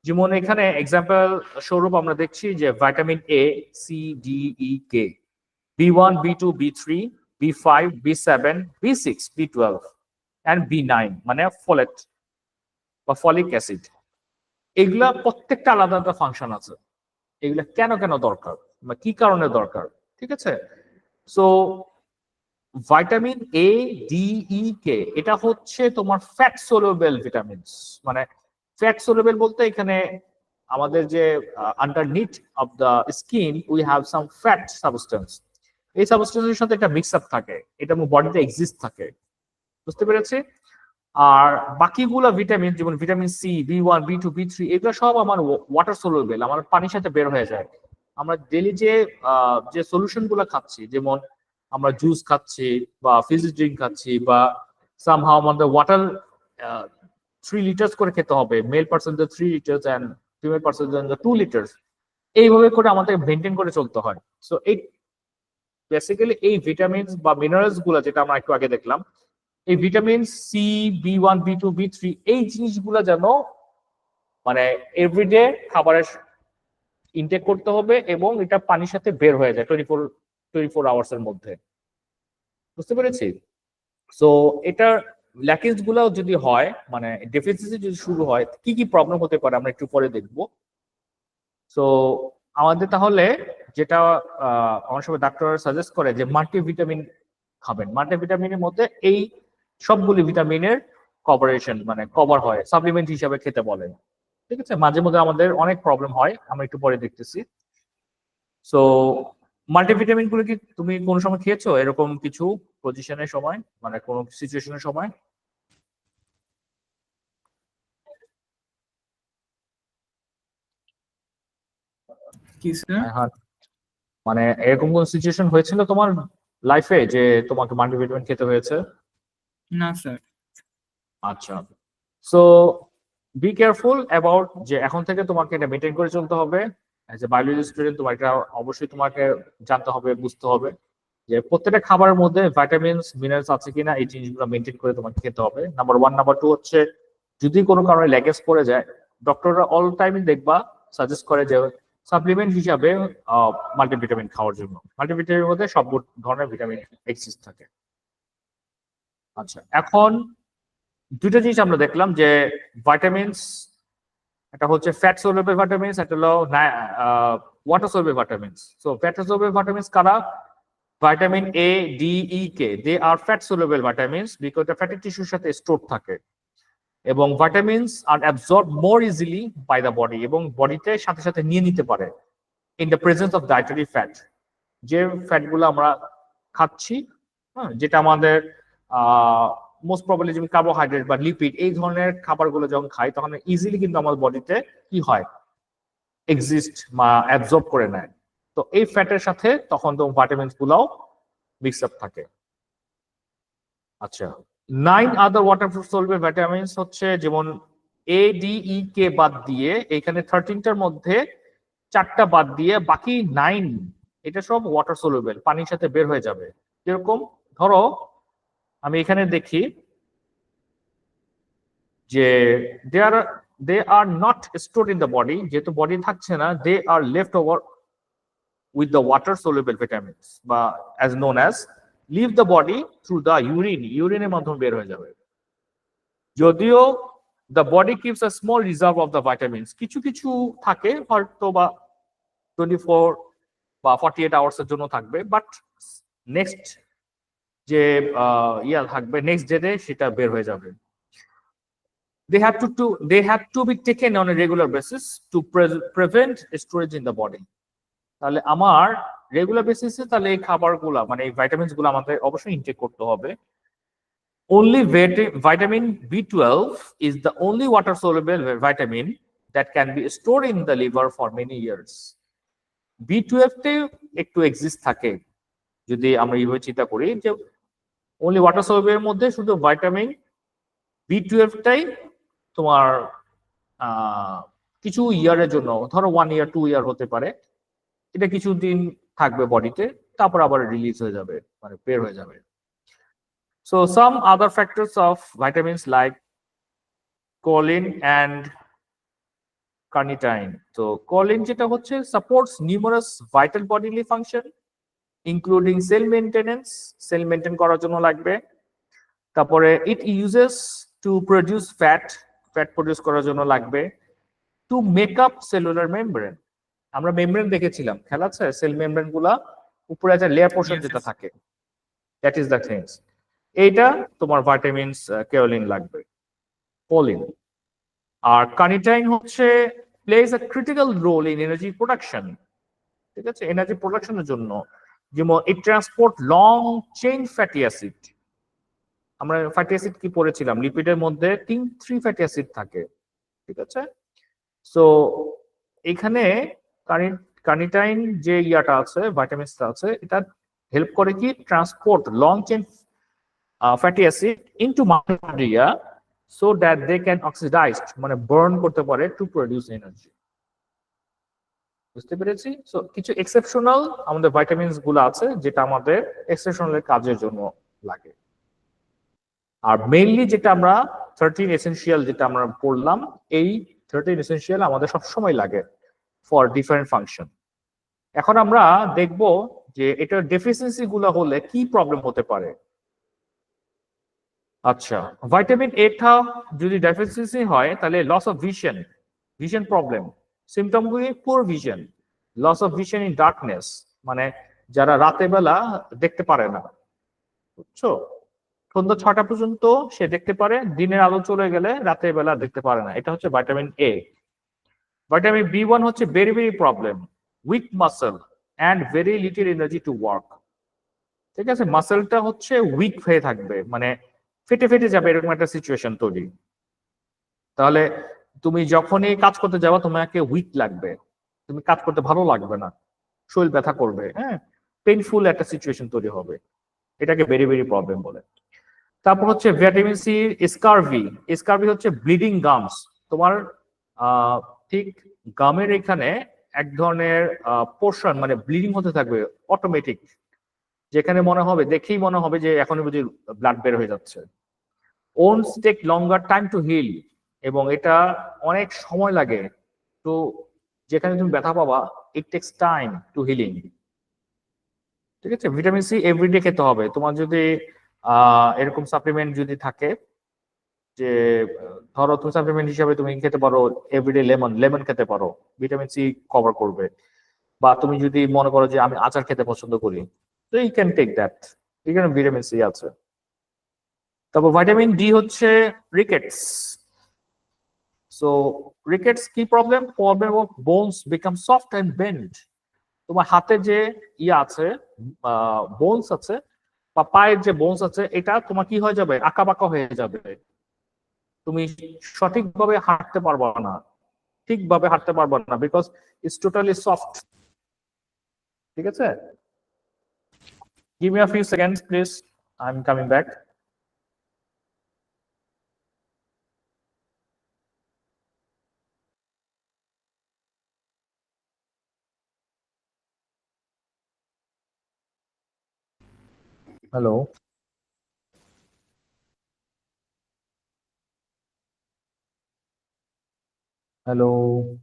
Speaker 1: যেমন এখানে এক্সাম্পল স্বরূপ আমরা দেখছি যে vitamin A, C, D, E, K, B1, B2, B3, B5, B7, B6, B12 and B9 মানে ফোলেট বা ফলিক অ্যাসিড। এগুলা প্রত্যেকটা আলাদা আলাদা ফাংশন আছে, এগুলা কেন কেন দরকার বা কি কারণে দরকার। ঠিক আছে, so vitamin A, D, E, K এটা হচ্ছে তোমার ফ্যাট সলিউবল ভিটামিনস। মানে ফ্যাট সলিউবল বলতে এখানে আমাদের যে underneath of the skin we have some fat substance, এই সাবস্টেন্সের সাথে একটা মিক্স আপ থাকে, এটা আমার বডিতে এক্সিস্ট থাকে। বুঝতে পেরেছি? আর বাকিগুলো ভিটামিন যেমন vitamin C, B1, B2, B3 এগুলো সব আমার ওয়াটার সলিউবল, আমার পানির সাথে বের হয়ে যায়। আমরা ডেইলি যে সলিউশন গুলো খাচ্ছি, যেমন আমরা জুস খাচ্ছি বা ফিজি ড্রিঙ্ক খাচ্ছি, বা সামহাও আমাদের ওয়াটার 3 লিটার্স করে খেতে হবে, মেল পার্সনদের 3 লিটার্স এন্ড ফিমেল পার্সনদের 2 লিটার্স, এইভাবে করে আমাদের মেনটেন করে চলতে হয়। সো এই বেসিক্যালি এই ভিটামিনস বা মিনারেলস গুলো যেটা আমরা একটু আগে দেখলাম, এই vitamin C, B1, B2, B3 এই জিনিসগুলো যেন মানে এভরিডে খাবারের ইনটেক করতে হবে, এবং এটা পানির সাথে বের হয়ে যায় 24 আওয়ার্স এর মধ্যে। বুঝতে পেরেছি? সো এটার ল্যাকিংস গুলো যদি হয়, মানে ডেফিসিয়েন্সি যদি শুরু হয়, কি কি প্রবলেম হতে পারে আমরা একটু পরে দেখব। সো আমাদের তাহলে যেটা আমার সবাই ডাক্তার সাজেস্ট করে যে মাল্টিভিটামিন খাবেন। মাল্টিভিটামিনের মধ্যে এই সবগুলি ভিটামিনের কভারেশন মানে কভার হয়, সাপ্লিমেন্ট হিসাবে খেতে বলে। ঠিক আছে, মাঝে মধ্যে আমাদের অনেক প্রবলেম হয়, আমরা একটু পরে দেখতেছি। সো মাল্টিভিটামিন গুলো কি তুমি কোন সময় খেয়েছো এরকম কিছু পজিশনের সময়, মানে কোন সিচুয়েশনের সময়?
Speaker 2: কি স্যার?
Speaker 1: হ্যাঁ, মানে এরকম কোন সিচুয়েশন হয়েছিল তোমার লাইফে যে তোমাকে মাল্টিভিটামিন খেতে হয়েছে?
Speaker 2: না স্যার।
Speaker 1: আচ্ছা, সো বি কেয়ারফুল অ্যাবাউট, যে এখন থেকে তোমাকে এটা মেনটেন করে চলতে হবে। অ্যাজ এ বায়োলজি স্টুডেন্ট তোমার এটা অবশ্যই তোমাকে জানতে হবে, বুঝতে হবে যে প্রত্যেকটা খাবারের মধ্যে ভাইটামিনস, মিনারেলস আছে কিনা, এই জিনিসগুলো মেনটেন করে তোমাকে খেতে হবে। নাম্বার 1। নাম্বার 2 হচ্ছে যদি কোনো কারণে ল্যাগেজ পড়ে যায়, ডক্টররা অল টাইমই দেখবা সাজেস্ট করে যে সাপ্লিমেন্ট হিসাবে মাল্টিভিটামিন খাওয়ার জন্য। মাল্টিভিটামিনের মধ্যে সব ধরনের ভিটামিন এক্সিস্ট থাকে। আচ্ছা, এখন দুইটা জিনিস আমরা দেখলাম যে ভাইটামিনস, একটা হচ্ছে ফ্যাট সলিউবল ভিটামিনস, একটা হলো water soluble vitamins. So fat soluble vitamins কারা? Vitamin A, D, E, K, they are fat soluble vitamins because the fatty টিস্যুর সাথে স্টোর থাকে, এবং vitamins are absorb more easily by the body, এবং বডিতে সাথে সাথে নিয়ে নিতে পারে in the presence of dietary fat. যে ফ্যাট গুলো আমরা খাচ্ছি, হ্যাঁ, যেটা আমাদের মোস্ট প্রবাবলি যেমন কার্বোহাইড্রেট বা লিপিড, এই ধরনের খাবারগুলো যখন খাই তখন ইজিলি কিন্তু আমার বডিতে কি হয়, এক্সিস্ট বা অ্যাবজর্ব করে নেয়। তো এই ফ্যাটের সাথে তখন তো ভিটামিনস গুলাও মিক্স আপ থাকে। আচ্ছা, 9 আদার ওয়াটার সলুবল ভিটামিনস হচ্ছে যেমন এ ডি ই কে বাদ দিয়ে এখানে 13টার মধ্যে 4টা বাদ দিয়ে বাকি 9 এটা সব ওয়াটার সলুবল, পানির সাথে বের হয়ে যাবে। যেরকম ধরো আমি এখানে দেখি যে they are not stored in the body, যেহেতু বডি থাকছে না, they are left over with the water soluble vitamins বা as known as leave the body through the ইউরিনের মাধ্যমে বের হয়ে যাবে। যদিও the body keeps a small reserve of the vitamins, কিছু কিছু থাকে হয়তো বা 24 বা 48 আওয়ার্সের জন্য থাকবে, বাট নেক্সট যে থাকবে নেক্সট ডে সেটা বের হয়ে যাবে। They have to be taken on a regular basis to prevent storage in the body. তাহলে আমার রেগুলার বেসিসে তাহলে এই খাবারগুলা মানে এই ভাইটামিনস গুলো আমাদের অবশ্যই ইনটেক করতে হবে। Only vitamin B12 is the only water soluble vitamin that can be stored in the liver for many years. B12 তে একটু এক্সিস্ট থাকে, যদি আমরা এইভাবে চিন্তা করি যে only water soluble এর মধ্যে শুধু ভাইটামিন B12 টাই তোমার কিছু ইয়ারের জন্য, ধরো 1 ইয়ার 2 ইয়ার হতে পারে, এটা কিছুদিন থাকবে বডিতে, তারপর আবার রিলিজ হয়ে যাবে, মানে বের হয়ে যাবে। So some other factors of vitamins like choline and carnitine. So choline যেটা হচ্ছে supports numerous vital bodily function including cell maintenance, cell maintain করার জন্য লাগবে। তারপরে it uses to produce fat produce করার জন্য লাগবে, to make up cellular membrane. আমরা মেমব্রেন দেখেছিলাম, খেয়াল আছে? সেল মেমব্রেন গুলা উপরে একটা লেয়ার পোর্শন যেটা থাকে, দ্যাট ইজ দ্য থিংস। এইটা তোমার ভাইটামিনস কেওলিন লাগবে, কোলিন। আর কার্নিটাইন হচ্ছে plays a critical role in energy production, ঠিক আছে, এনার্জি প্রোডাকশনের জন্য। যেমন it transport long chain fatty acid. আমরা ফ্যাটি অ্যাসিড কি পড়েছিলাম, লিপিডের মধ্যে 3 ফ্যাটি অ্যাসিড থাকে, ঠিক আছে। সো এখানে কার্নিটাইন যে ইয়াটা আছে, ভাইটামিনসটা আছে, এটা হেল্প করে কি transport long chain fatty acid into mitochondria so that they can oxidise, মানে বার্ন করতে পারে টু প্রডিউস এনার্জি। বুঝতে পেরেছি? সো কিছু এক্সেপশনাল আমাদের ভাইটামিনস গুলো আছে যেটা আমাদের এক্সেপশনাল কাজের জন্য লাগে। আর মেইনলি যেটা আমরা 13 এসেনশিয়াল যেটা আমরা পড়লাম, এই 13 এসেনশিয়াল আমাদের সবসময় লাগে ফর ডিফারেন্ট ফাংশন। এখন আমরা দেখব যে এটার ডেফিসিয়েন্সি গুলো হলে কি প্রবলেম হতে পারে। আচ্ছা, ভাইটামিন এটা যদি ডেফিসিয়েন্সি হয় তাহলে loss of vision problem, symptom গুলি poor vision, loss of vision in darkness, মানে যারা রাতে বেলা দেখতে পারে না, বুঝছো, সন্ধ্যা 6টা পর্যন্ত সে দেখতে পারে, দিনের আলো চলে গেলে রাতের বেলা দেখতে পারে না, এটা হচ্ছে ভাইটামিন এ। ভাইটামিন B1 হচ্ছে very very problem, weak muscle and very little energy to work, ঠিক আছে, মাসেলটা হচ্ছে উইক হয়ে থাকবে, মানে ফেটে ফেটে যাবে, এরকম একটা সিচুয়েশন তৈরি। তাহলে তুমি যখনই কাজ করতে যাবা তোমাকে উইক লাগবে, তুমি কাজ করতে ভালো লাগবে না, শরীর ব্যথা করবে, হ্যাঁ, পেইনফুল একটা সিচুয়েশন তৈরি হবে, এটাকে ভেরি ভেরি প্রবলেম বলে। তারপর হচ্ছে ভিটামিন সি স্কারভি হচ্ছে ব্লিডিং গামস, তোমার ঠিক গামের এখানে এক ধরনের পোর্শন মানে ব্লিডিং হতে থাকবে অটোমেটিক, যেখানে মনে হবে, দেখেই মনে হবে যে এখনই বুঝি ব্লাড বের হয়ে যাচ্ছে। Wounds take longer time to heal, এবং এটা অনেক সময় লাগে, তো যেখানে তুমি ব্যথা পাবা it takes time to healing, ঠিক আছে। ভিটামিন সি এভরিডে খেতে হবে। তোমার যদি এরকম সাপ্লিমেন্ট যদি থাকে যে ধরো তুমি সাপ্লিমেন্ট হিসাবে তুমি খেতে পারো এভরিডে লেমন খেতে পারো, ভিটামিন সি কভার করবে। বা তুমি যদি মনে করো যে আমি আচার খেতে পছন্দ করি, তো ইউ ক্যান টেক দ্যাট, এখানে ভিটামিন সি আছে। তারপর ভাইটামিন ডি হচ্ছে রিকেটস। সো রিকেটস কি problem of bones become soft and bend. তোমার হাতে যে আছে বোনস আছে বা পায়ের যে বোনস আছে, এটা তোমার কি হয়ে যাবে, আঁকা বাঁকা হয়ে যাবে, তুমি সঠিকভাবে হাঁটতে পারবা না, ঠিকভাবে হাঁটতে পারবা না, বিকজ ইটস টোটালি সফট, ঠিক আছে। Give me a few seconds, please. I'm coming back. Hello. Hello.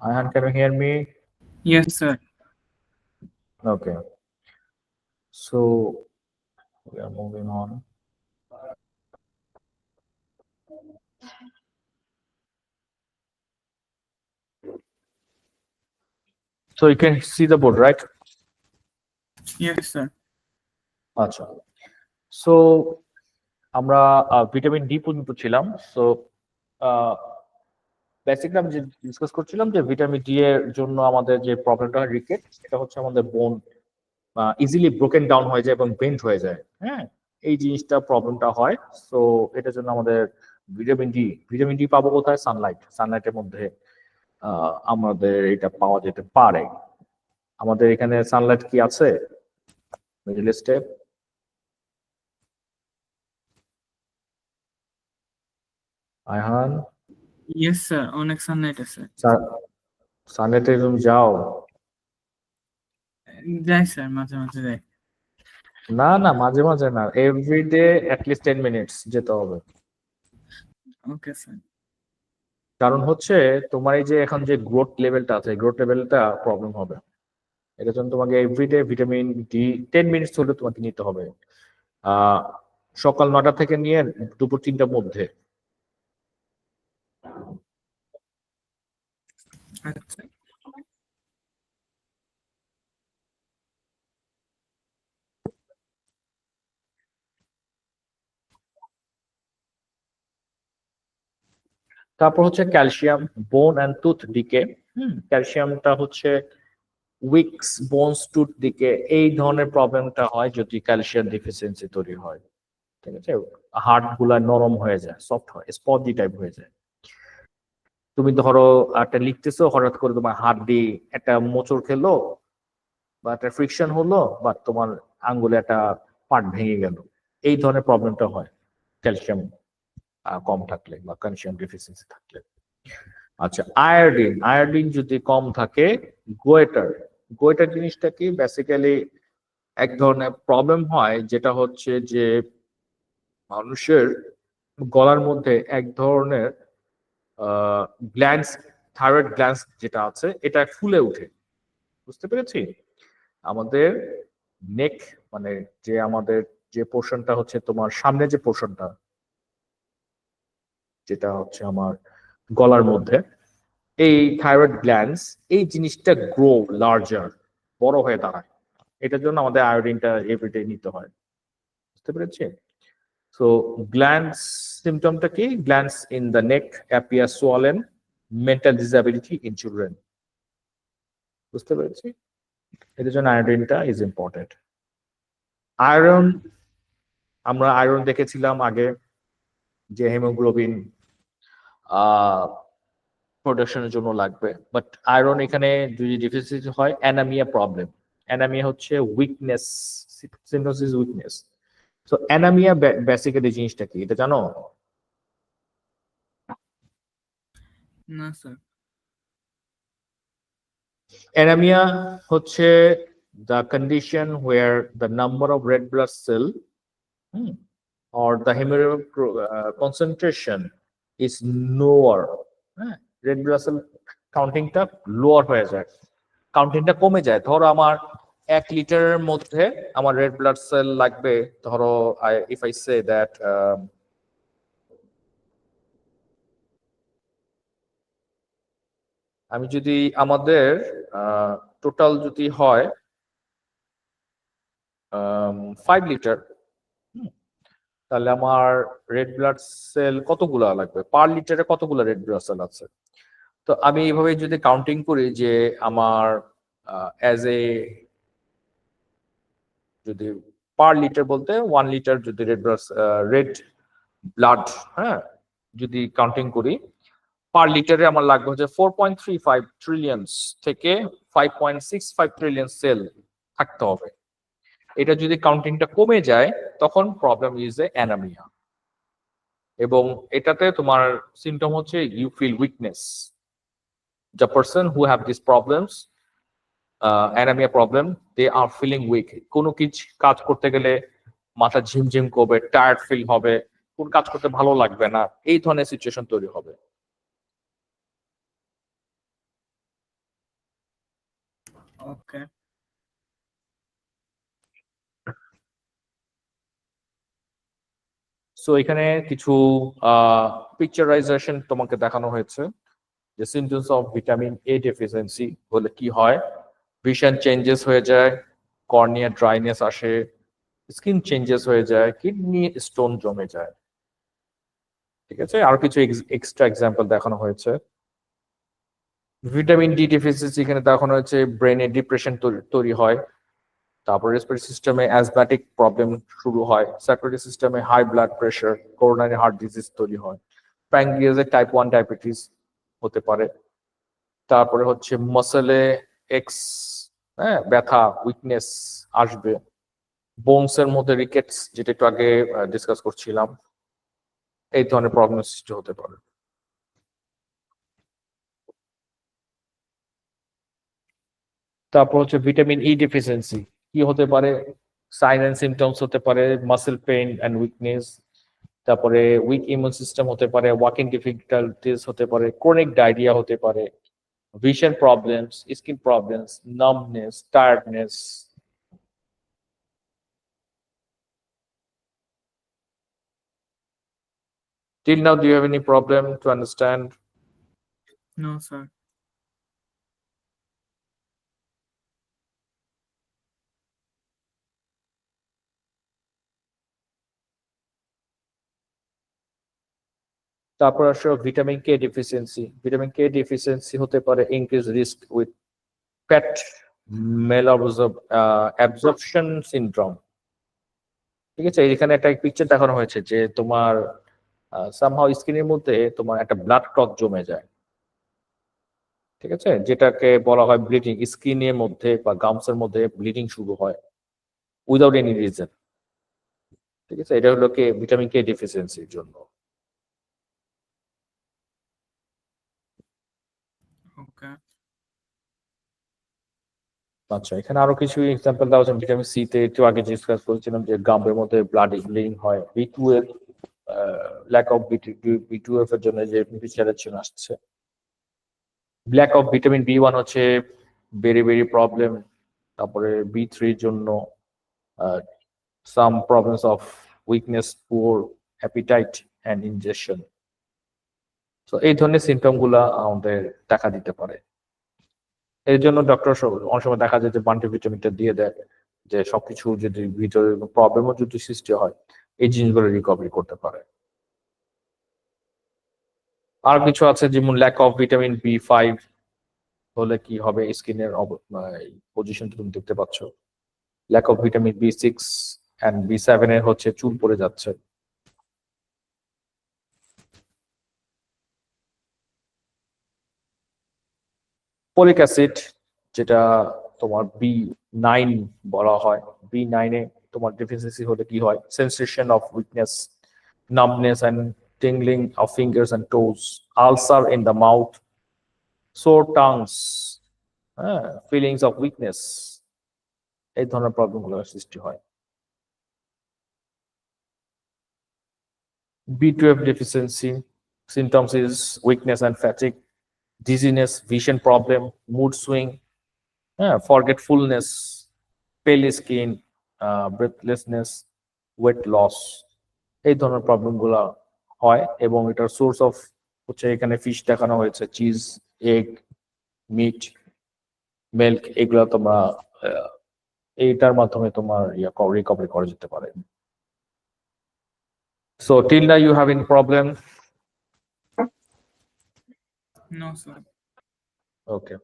Speaker 1: Ayhan, can you hear me?
Speaker 2: Yes, sir.
Speaker 1: Okay. So we are moving on. So you can see the board, right?
Speaker 2: Yes, sir.
Speaker 1: আচ্ছা। So আমরা vitamin D পর্যন্ত ছিলাম। So basically আমি যে discuss করছিলাম যে vitamin D এর জন্য আমাদের যে প্রবলেমটা হয় রিকেট, সেটা হচ্ছে আমাদের বোন ইজিলি ব্রোকেন ডাউন হয়ে যায় এবং বেন্ড হয়ে যায়। হ্যাঁ, এই জিনিসটা প্রবলেমটা হয়। সো এটার জন্য আমাদের ভিটামিন ডি পাবো কোথায়? সানলাইটের মধ্যে আমাদের এটা পাওয়া যেতে পারে। আমাদের এখানে সানলাইট কি আছে মিডল ইস্টে? আয়হান,
Speaker 2: ইয়েস স্যার, অনেক সানলাইট আছে।
Speaker 1: সানলাইটে তুমি যাও?
Speaker 2: যাই স্যার, মাঝে মাঝে যাই।
Speaker 1: না না, মাঝে মাঝে না, এভরিডে অ্যাটলিস্ট 10 মিনিটস যেতে হবে।
Speaker 2: Okay sir.
Speaker 1: কারণ হচ্ছে তোমার এই যে এখন যে গ্রোথ লেভেলটা আছে, গ্রোথ লেভেলটা প্রবলেম হবে। এটার জন্য তোমাকে এভরিডে ভিটামিন ডি 10 মিনিটস হলে তোমাকে নিতে হবে। আহ সকাল 9টা থেকে নিয়ে দুপুর 3টার মধ্যে।
Speaker 2: আচ্ছা।
Speaker 1: তারপর হচ্ছে ক্যালসিয়াম, বোন অ্যান্ড টুথ ডিকে। ক্যালসিয়ামটা হচ্ছে উইকস বোনস টুথ ডিকে, এই ধরনের প্রবলেমটা হয় যদি ক্যালসিয়াম ডিফিসিয়েন্সি তৈরি হয়। ঠিক আছে, হাড় গুলা নরম হয়ে যায়, সফট হয়, স্পঞ্জি টাইপ হয়ে যায়। তুমি ধরো একটা লিখতেছো, হঠাৎ করে তোমার হাত দিয়ে একটা মোচড় খেলো বা একটা ফ্রিকশন হলো, বা তোমার আঙ্গুলে একটা পার্ট ভেঙে গেল। এই ধরনের প্রবলেমটা হয় ক্যালসিয়াম কম থাকলে বা ক্যালসিয়াম ডেফিসিয়েন্সি থাকলে। আচ্ছা, আয়োডিন যদি কম থাকে, গোয়েটার গোয়েটার জিনিসটা কি? বেসিক্যালি এক ধরনের প্রবলেম হয়, যেটা হচ্ছে যে মানুষের গলার মধ্যে এক ধরনের গ্ল্যান্ডস, থাইরয়েড গ্ল্যান্ডস যেটা আছে, এটা ফুলে ওঠে। বুঝতে পেরেছি? আমাদের নেক, মানে যে আমাদের যে পোর্শনটা হচ্ছে তোমার সামনে যে পোর্শনটা, যেটা হচ্ছে আমার গলার মধ্যে, এই থাইরয়েড গ্ল্যান্ডস, এই জিনিসটা গ্রো লার্জার, বড় হয়ে দাঁড়ায়। এটার জন্য আমাদের আয়োডিনটা এভরিডে নিতে হয়। বুঝতে পেরেছি? সো গ্ল্যান্ডস সিমটমটা কি? Glands in the neck appear swollen, mental disability in children. বুঝতে পেরেছি? এটার জন্য আয়োডিনটা ইজ ইম্পর্টেন্ট। আয়রন, আমরা আয়রন দেখেছিলাম আগে যে হিমোগ্লোবিন প্রোডাকশনের জন্য লাগবে, বাট আয়রন এখানে যদি ডিফিসিয়েন্সি হয়, অ্যানামিয়া প্রবলেম। অ্যানামিয়া হচ্ছে উইকনেস, সিনোসিস উইকনেস। তো অ্যানামিয়া বেসিক্যালি জিনিসটা কি, এটা জানো?
Speaker 2: না স্যার।
Speaker 1: অ্যানামিয়া হচ্ছে the condition where the number of red blood cell or the hemoglobin concentration is lower. হ্যাঁ, রেড ব্লাড সেল কাউন্টিংটা লোয়ার হয়ে যায়, কাউন্টিংটা কমে যায়। ধরো আমার 1 লিটারের মধ্যে আমার রেড ব্লাড সেল লাগবে, ধরো ইফ আই সে দ্যাট আমি যদি আমাদের টোটাল যদি হয় 5 লিটার, তাহলে আমার রেড ব্লাড সেল কতগুলা লাগবে? পার লিটারে কতগুলা রেড ব্লাড সেল আছে? তো আমি এইভাবে যদি কাউন্টিং করি যে আমার অ্যাজ এ, যদি পার লিটার বলতে 1 লিটার যদি রেড ব্লাড, হ্যাঁ, যদি কাউন্টিং করি, পার লিটারে আমার লাগবে হচ্ছে 4.35 ট্রিলিয়ন থেকে 5.65 ট্রিলিয়ন সেল থাকতে হবে। এটা যদি কাউন্টিংটা কমে যায়, তখন প্রবলেম ইজ এ অ্যানামিয়া। এবং এটাতে তোমার সিমটম হচ্ছে you feel weakness, the person who have these problems, anemia problem, they are feeling weak. কোনো কিছু কাজ করতে গেলে মাথা ঝিমঝিম করবে, টায়ার্ড ফিল হবে, কোন কাজ করতে ভালো লাগবে না, এই ধরনের সিচুয়েশন তৈরি হবে।
Speaker 2: ওকে।
Speaker 1: সো এখানে কিছু পিকচারাইজেশন তোমাকে দেখানো হয়েছে যে symptoms of vitamin A deficiency হলে কি হয়। ভিশন চেঞ্জেস হয়ে যায়, কর্নিয়া ড্রাইনেস আসে, স্কিন চেঞ্জেস হয়ে যায়, কিডনি স্টোন জমে যায়। ঠিক আছে, আর কিছু এক্সট্রা এক্সাম্পল দেখানো হয়েছে। ভিটামিন ডি ডেফিসিয়েন্সি এখানে দেখানো হয়েছে ব্রেনে ডিপ্রেশন তৈরি হয়, তারপর রেসপিরেটরি সিস্টেমে অ্যাজমাটিক প্রবলেম শুরু হয়, সার্কুলেটরি সিস্টেমে high blood pressure, coronary heart disease তৈরি হয়, প্যাঙ্ক্রিয়াসে টাইপ 1 ডায়াবেটিস হতে পারে। তারপরে হচ্ছে মাসেলে এক্স, হ্যাঁ, ব্যথা, উইকনেস আসবে। বোনসের মধ্যে রিকেটস, যেটা একটু আগে ডিসকাস করছিলাম, এই ধরনের প্রবলেম সৃষ্টি হতে পারে। তারপর হচ্ছে ভিটামিন ই ডেফিসিয়েন্সি কি হতে পারে, সাইন এন্ড সিমটমস হতে পারে মাসেল পেইন এন্ড উইকনেস, তারপরে উইক ইমিউন সিস্টেম হতে পারে, ওয়াকিং ডিফিকাল্টিস হতে পারে, ক্রনিক ডায়রিয়া হতে পারে, vision problems, skin problems, numbness, tiredness. Till now, do you have any problem to understand?
Speaker 2: No sir.
Speaker 1: তারপর আসলে vitamin K deficiency. Vitamin K deficiency হতে পারে increase risk with fat absorption syndrome. ঠিক আছে, এখানে একটা পিকচার দেখানো হয়েছে যে তোমার সামহাউ স্কিনের মধ্যে তোমার একটা ব্লাড ক্লট জমে যায়। ঠিক আছে, যেটাকে বলা হয় ব্লিডিং, স্কিনের মধ্যে বা গামসের মধ্যে ব্লিডিং শুরু হয় উইদাউট এনি রিজন। ঠিক আছে, এটা হলো কি ভিটামিন কে ডেফিসিয়েন্সির জন্য।
Speaker 2: ওকে।
Speaker 1: আচ্ছা, এখানে আরো কিছু এক্সাম্পল দেওয়া আছে। ভিটামিন সি তে একটু আগে ডিসকাস করেছিলাম যে গামের মধ্যে ব্লিডিং হয়। বি12 ল্যাক অফ বি12 এর জন্য যে পিকচারের আসছে। ল্যাক অফ ভিটামিন বি1 হচ্ছে ভেরি ভেরি প্রবলেম। তারপরে বি3 এর জন্য some problems of weakness, poor appetite and injection. তো এই ধরনের সিমটম গুলা আমাদের দেখা দিতে পারে। এর জন্য ডক্টর অনেক সময় দেখা যায় যে মাল্টিভিটামিনটা দিয়ে দেয়, যে সবকিছু যদি ভিতরে প্রবলেমও যদি সৃষ্টি হয় এই জিনিসগুলো রিকভারি করতে পারে। আর কিছু আছে যেমন ল্যাক অফ ভিটামিন বি5 হলে কি হবে, স্কিনের পজিশন তুমি দেখতে পাচ্ছ। ল্যাক অফ ভিটামিন বি6 এন্ড বি7 এর হচ্ছে চুল পড়ে যাচ্ছে। ফলিক অ্যাসিড, যেটা তোমার বি9 বলা হয়, বি9 এ তোমার ডেফিসিয়েন্সি হলে কি হয়, sensation of weakness, numbness and tingling of fingers and toes, ulcer in the mouth, sore tongues, feelings of weakness, এই ধরনের প্রবলেম গুলো সৃষ্টি হয়। B12 deficiency symptoms is weakness and fatigue, dizziness, vision problem, mood swing, forgetfulness, pale skin, breathlessness, weight loss, এই ধরনের problem গুলা হয়। এবং এটার সোর্স অফ হচ্ছে এখানে ফিশ দেখানো হয়েছে, চিজ, এগ, মিট, মিল্ক, এগুলো তোমরা এইটার মাধ্যমে তোমার রিকভারি করা যেতে পারে। So till now you have any problem?
Speaker 2: No sir.
Speaker 1: Okay.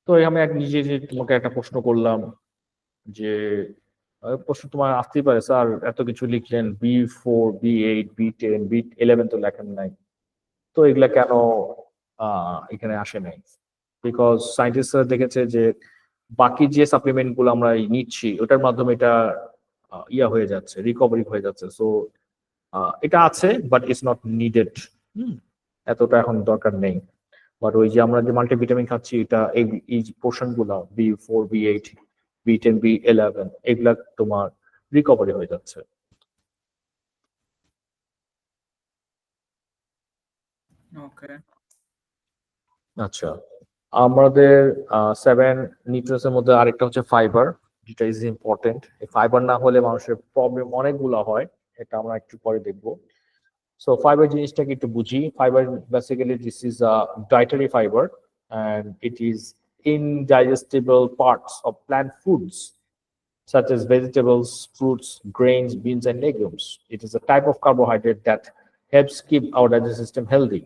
Speaker 1: তো আমি নিজে যে তোমাকে একটা প্রশ্ন করলাম যে প্রশ্ন তোমার আসতেই পারে, স্যার এত কিছু লিখলেন, বি4, বি8, বি10, বি11 তো লেখেন নাই, তো এগুলা কেন এখানে আসে নাই? বিকজ সায়েন্টিস্টরা দেখেছে যে বাকি যে সাপ্লিমেন্ট গুলো আমরা নিচ্ছি ওটার মাধ্যমে এটা হয়ে যাচ্ছে, রিকভারি হয়ে যাচ্ছে। সো এটা আছে বাট ইটস নট নিডেড। এতটা এখন দরকার নেই। বাট ওই যে আমরা যে মাল্টিভিটামিন খাচ্ছি, এটা এই পোর্শন গুলা B4, B8, B10, B11 এগুলা তোমার রিকভারি হয়ে যাচ্ছে।
Speaker 2: ওকে।
Speaker 1: আচ্ছা, আমাদের 7 নিউট্রিয়েন্টসের মধ্যে আরেকটা হচ্ছে ফাইবার, যেটা ইজ ইম্পর্টেন্ট। এই ফাইবার না হলে মানুষের প্রবলেম অনেকগুলো হয়, এটা আমরা একটু পরে দেখবো। সো ফাইবার জিনিসটাকে একটু বুঝি। Fibre basically this is a dietary fibre and it is indigestible parts of plant foods such as vegetables, fruits, grains, beans, and legumes. It is a type of carbohydrate that helps keep our digestive system healthy.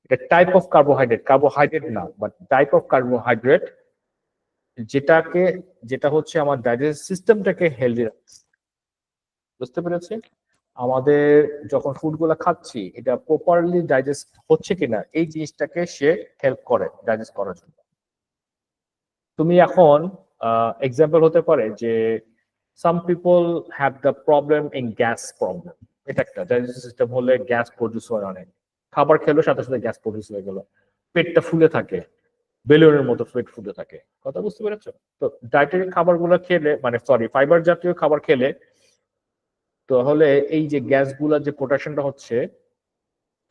Speaker 1: এটা type of carbohydrate না, but type of carbohydrate যেটা হচ্ছে আমার digest সিস্টেমটাকে healthy রাখছে। বুঝতে পেরেছি? আমাদের যখন ফুড গুলা খাচ্ছি, এটা প্রপারলি ডাইজেস্ট হচ্ছে কিনা এই জিনিসটাকে সে হেল্প করে ডাইজেস্ট করার জন্য। তুমি এখন এক্সাম্পল হতে পারে যে some people have the problem in gas problem. এটা একটা ডাইজেস্টিভ সিস্টেম হলে গ্যাস প্রডিউস হয় অনেক, খাবার খেলো সাথে সাথে গ্যাস প্রডিউস হয়ে গেল, পেটটা ফুলে থাকে, বেলুনের মতো পেট ফুলে থাকে। কথা বুঝতে পেরেছো? তো ডায়েটারি খাবারগুলো খেলে, মানে সরি ফাইবার জাতীয় খাবার খেলে তাহলে এই যে গ্যাসগুলোর যে প্রোডাকশনটা হচ্ছে,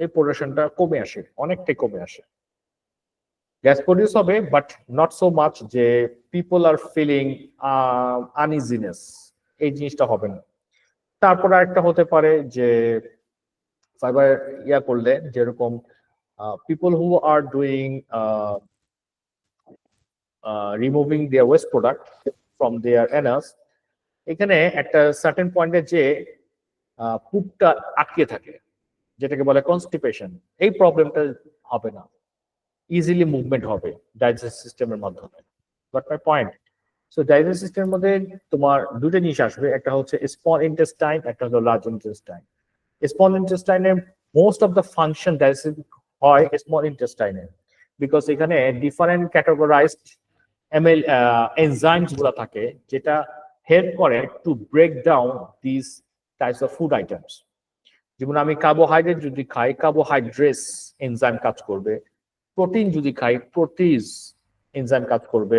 Speaker 1: এই প্রোডাকশনটা কমে আসে, অনেকটাই কমে আসে। গ্যাস প্রডিউস হবে বাট নট সো মাচ যে পিপল আর ফিলিং আনইজিনেস, এই জিনিসটা হবে না। তারপর আরেকটা হতে পারে যে ফাইবার করলে যেরকম people who are doing removing their waste product from their anus, এখানে একটা সার্টেন পয়েন্টে যে পুপটা আটকে থাকে, যেটাকে বলে কনস্টিপেশন, এই প্রবলেমটা হবে না, ইজিলি মুভমেন্ট হবে ডাইজেস্ট সিস্টেমের মাধ্যমে। Got my point? So digest সিস্টেমের মধ্যে তোমার দুটো জিনিস আসবে, একটা হচ্ছে স্মল ইন্টেস্টাইন, একটা হলো লার্জ ইন্টেস্টাইন। স্মল ইন্টেস্টাইনের most of the function digest হয় স্মল ইন্টেস্টাইনে, বিকজ এখানে ডিফারেন্ট ক্যাটাগরাইজড এনজাইমস গুলো থাকে, যেটা হেল্প করে to break down this types of food items. যেমন আমি কার্বোহাইড্রেট যদি খাই, কার্বোহাইড্রেটস এনজাইম কাজ করবে। প্রোটিন যদি খাই, প্রোটিজ এনজাইম কাজ করবে।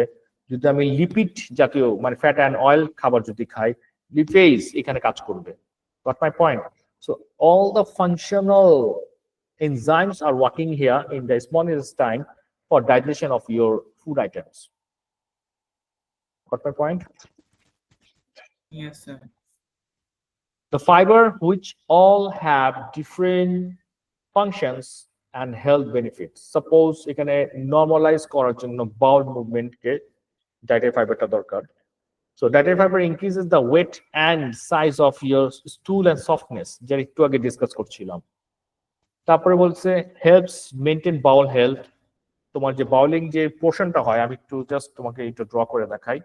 Speaker 1: যদি আমি লিপিড জাতীয় মানে ফ্যাট অ্যান্ড অয়েল খাবার যদি খাই, লিপেজ এখানে কাজ করবে। Got my point? So all the functional enzymes are working here in the small intestine for digestion of your food items. Got my point?
Speaker 2: Yes, sir.
Speaker 1: The fiber which all have different functions and health benefits. Suppose এখানে normalize করার জন্য bowel movement কে dietary fiberটা দরকার। So dietary fiber increases the weight and size of your stool and softness, যেটা একটু আগে discuss করছিলাম। তারপরে বলছে হেল্পস মেনটেন বাউল হেলথ। তোমার যে বাউলিং যে পোর্শনটা হয়, আমি একটু জাস্ট তোমাকে একটু ড্র করে দেখাই,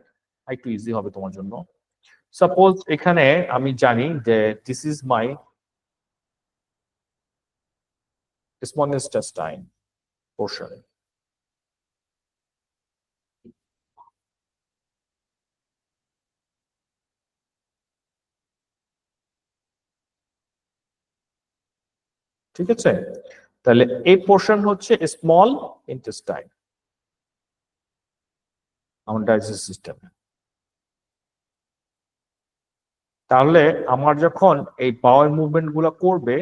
Speaker 1: একটু ইজি হবে তোমার জন্য। সাপোজ এখানে আমি জানি যে this is my small intestine portion. ঠিক আছে? তাহলে এই পোর্শন হচ্ছে স্মল ইন্টেস্টাইন আমার ডাইজেস্ট সিস্টেমে। তাহলে আমার যখন এই বাউল মুভমেন্ট গুলো করবে,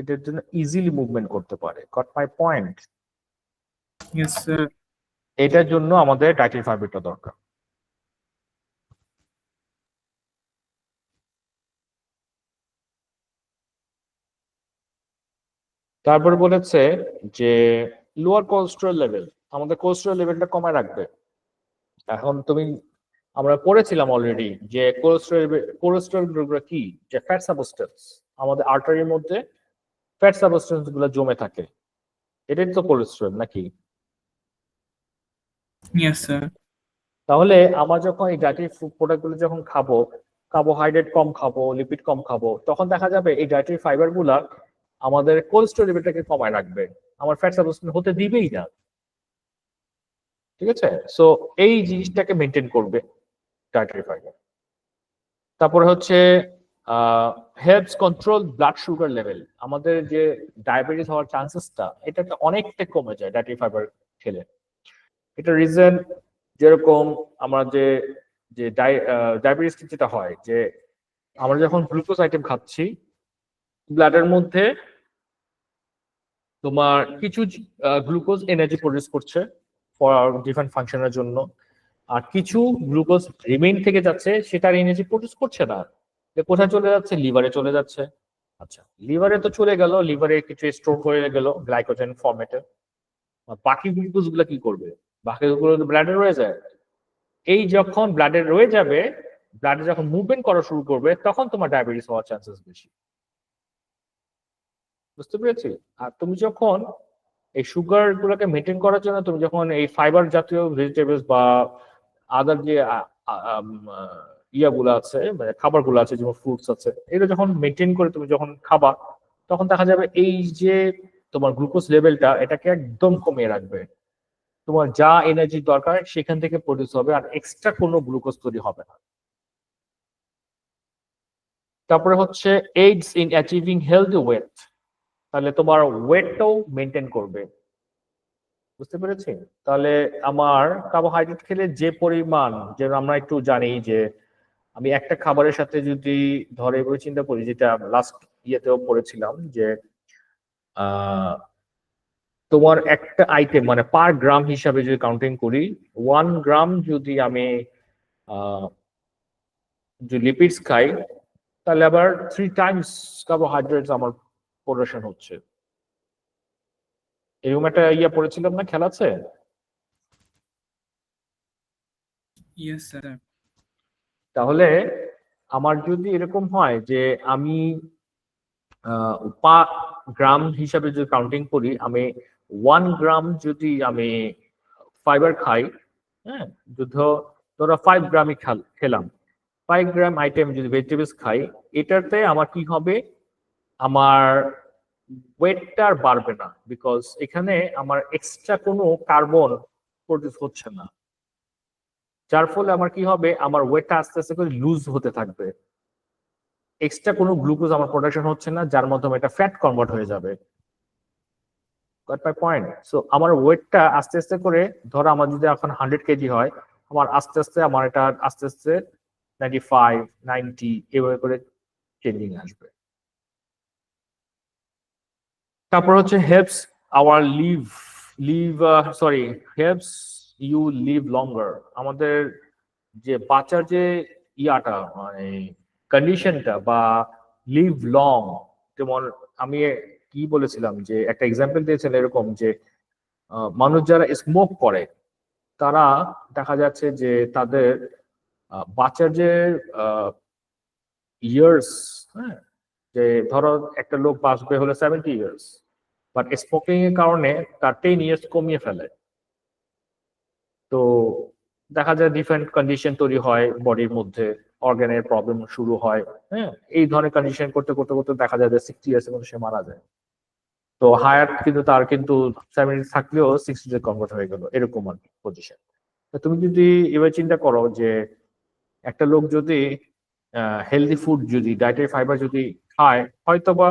Speaker 1: এটার জন্য ইজিলি মুভমেন্ট করতে পারে। Got my point?
Speaker 2: Yes, sir.
Speaker 1: এটার জন্য আমাদের ডায়েটারি ফাইবারটা দরকার। তারপরে বলেছে যে লোয়ার কোলেস্টেরল লেভেল, আমাদের কোলেস্টেরল লেভেলটা কমায় রাখবে। এখন আমরা পড়েছিলাম অলরেডি যে কোলেস্টেরল গুলো কি, যে ফ্যাট সাবস্টেন্স, আমাদের আর্টারির মধ্যে ফ্যাট সাবস্টেন্স গুলো জমে থাকে, এটাই তো কোলেস্টেরল নাকি?
Speaker 2: Yes, sir.
Speaker 1: তাহলে আমরা যখন এই ডায়েটারি প্রোডাক্ট গুলো যখন খাবো, কার্বোহাইড্রেট কম খাবো, লিপিড কম খাবো, তখন দেখা যাবে এই ডায়েটারি ফাইবার গুলা আমাদের কোলেস্টেরল লেভেলটাকে কমায় রাখবে, আমার ফ্যাট সাবস্টেন্স হতে দিবেই না। ঠিক আছে? সো এই জিনিসটাকে মেনটেন করবে ডায়েটারি ফাইবার। তারপরে হচ্ছে helps control blood sugar level. আমাদের যে ডায়াবেটিস হওয়ার চান্সেসটা এটা একটা অনেকটা কমে যায় ডায়েটারি ফাইবার খেলে। এটা রিজন যেরকম আমরা যে যে ডায়াবেটিস যেটা হয় যে আমরা যখন গ্লুকোজ আইটেম খাচ্ছি ব্লাডের মধ্যে তোমার কিছু গ্লুকোজ এনার্জি প্রডিউস করছে ফর ডিফারেন্ট ফাংশনের জন্য, আর কিছু গ্লুকোজ রিমেইন থেকে যাচ্ছে সেটার এনার্জি প্রডিউস করছে না। কোথায় চলে যাচ্ছে? লিভারে চলে যাচ্ছে। আচ্ছা, লিভারে তো চলে গেল, লিভারে কিছু স্টোর হয়ে গেল গ্লাইকোজেন ফরম্যাটে। বাকি গ্লুকোজ গুলো কি করবে? বাকিগুলো তো ব্লাডে রয়ে যায়। এই যখন ব্লাডে রয়ে যাবে, ব্লাডে যখন মুভমেন্ট করা শুরু করবে তখন তোমার ডায়াবেটিস হওয়ার চান্সেস বেশি। বুঝতে পেরেছি? আর তুমি যখন এই সুগার গুলোকে মেনটেন করার জন্য তুমি যখন এই ফাইবার জাতীয় ভেজিটেবলস বা আদার যে ইয়াগুলো আছে মানে খাবারগুলো আছে যেমন ফ্রুটস আছে, এগুলো যখন মেনটেন করে তুমি যখন খাবা তখন দেখা যাবে এই যে তোমার গ্লুকোজ লেভেলটা এটাকে একদম কমিয়ে রাখবে। তোমার যা এনার্জি দরকার সেখান থেকে প্রডিউস হবে, আর এক্সট্রা কোনো গ্লুকোজ তৈরি হবে না। তারপরে হচ্ছে AIDS in achieving healthy wait, তাহলে তোমার ওয়েটটাও মেনটেন করবে। বুঝতে পেরেছি? তাহলে আমার কার্বোহাইড্রেট খেলে যে পরিমাণ, যে আমরা একটু জানি যে আমি একটা খাবারের সাথে যদি ধরে এভাবে চিন্তা করি, যেটা লাস্ট ইয়েতেও পড়েছিলাম যে আহ তোমার একটা আইটেম মানে পার গ্রাম হিসাবে যদি কাউন্টিং করি, 1 গ্রাম যদি আমি আহ যে লিপিডস খাই তাহলে আবার 3 টাইমস কার্বোহাইড্রেটস আমার প্রোডাকশন হচ্ছে। এরকম একটা ইয়ে পড়েছিলাম না, খেলা আছে?
Speaker 2: Yes sir.
Speaker 1: তাহলে আমার যদি এরকম হয় যে আমি গ্রাম হিসাবে যদি কাউন্টিং করি, আমি 1 গ্রাম যদি আমি ফাইবার খাই, হ্যাঁ, ধরো 5 গ্রামই খেলাম, 5 গ্রাম আইটেম যদি ভেজিটেবলস খাই, এটাতে আমার কি হবে? আমার ওয়েটটা আর বাড়বে না, বিকজ এখানে আমার এক্সট্রা কোনো কার্বন প্রডিউস হচ্ছে না। যার ফলে আমার কি হবে? আমার ওয়েটটা আস্তে আস্তে করে লুজ হতে থাকবে। এক্সট্রা কোনো গ্লুকোজ আমার প্রোডাকশন হচ্ছে না, যার মাধ্যমে এটা ফ্যাট কনভার্ট হয়ে যাবে। Got my point? সো আমার ওয়েটটা আস্তে আস্তে করে, ধরো আমার যদি এখন 100 কেজি হয়, আমার আস্তে আস্তে আমার এটা আস্তে আস্তে 95, 90 এভাবে করে চেঞ্জিং আসবে। তারপর হচ্ছে helps our helps you live longer. আমাদের যে বাঁচার যে ইয়াটা মানে কন্ডিশনটা বা লিভ লং, যেমন আমি কি বলেছিলাম যে একটা এক্সাম্পল দিয়েছিলাম এরকম যে মানুষ যারা স্মোক করে তারা দেখা যাচ্ছে যে তাদের বাঁচার যে ইয়ার্স, হ্যাঁ, যে ধরো একটা লোক বাঁচবে হলো 70 ইয়ার্স, বাট স্মোকিং এর কারণে তার 10 ইয়ার্স কমিয়ে ফেলে। তো দেখা যায় ডিফারেন্ট কন্ডিশন তৈরি হয় বডির মধ্যে, অর্গানের প্রবলেম শুরু হয়। হ্যাঁ, এই ধরনের কন্ডিশন করতে করতে করতে দেখা যায় যে 60 ইয়ার্স এর মধ্যে সে মারা যায়। তো হায়াত কিন্তু তার কিন্তু 70 থাকলেও 60 কনভার্ট হয়ে গেল, এরকম আর পজিশন। তুমি যদি এবার চিন্তা করো যে একটা লোক যদি হেলদি ফুড যদি ডায়েটারি ফাইবার যদি খায়, হয়তোবা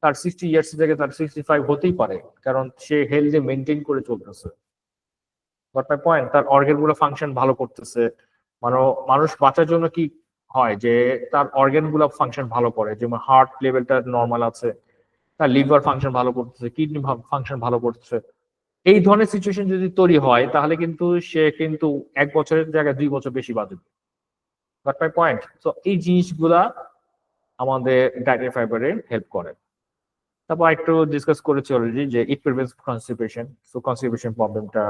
Speaker 1: তার 60 ইয়ার্স থেকে তার 65 হতেই পারে, কারণ সে হেলদি মেনটেন করে চলতেছে। Got my point? তার অর্গান গুলো ফাংশন ভালো করতেছে। মানে মানুষ বাঁচার জন্য কি হয় যে তার অর্গান গুলো ফাংশন ভালো করে, যেমন হার্ট লেভেলটা নর্মাল আছে, তার লিভার ফাংশন ভালো করতেছে, কিডনি ফাংশন ভালো করতেছে। এই ধরনের সিচুয়েশন যদি তৈরি হয় তাহলে কিন্তু সে কিন্তু 1 বছরের জায়গায় 2 বছর বেশি বাঁচবে। Got my point? তো এই জিনিসগুলা আমাদের ডায়েটারি ফাইবারে হেল্প করে। তারপর একটু ডিসকাস করেছি অলরেডি যে ইট প্রিভেন্টস কনস্টিপেশন, সো কনস্টিপেশন প্রবলেমটা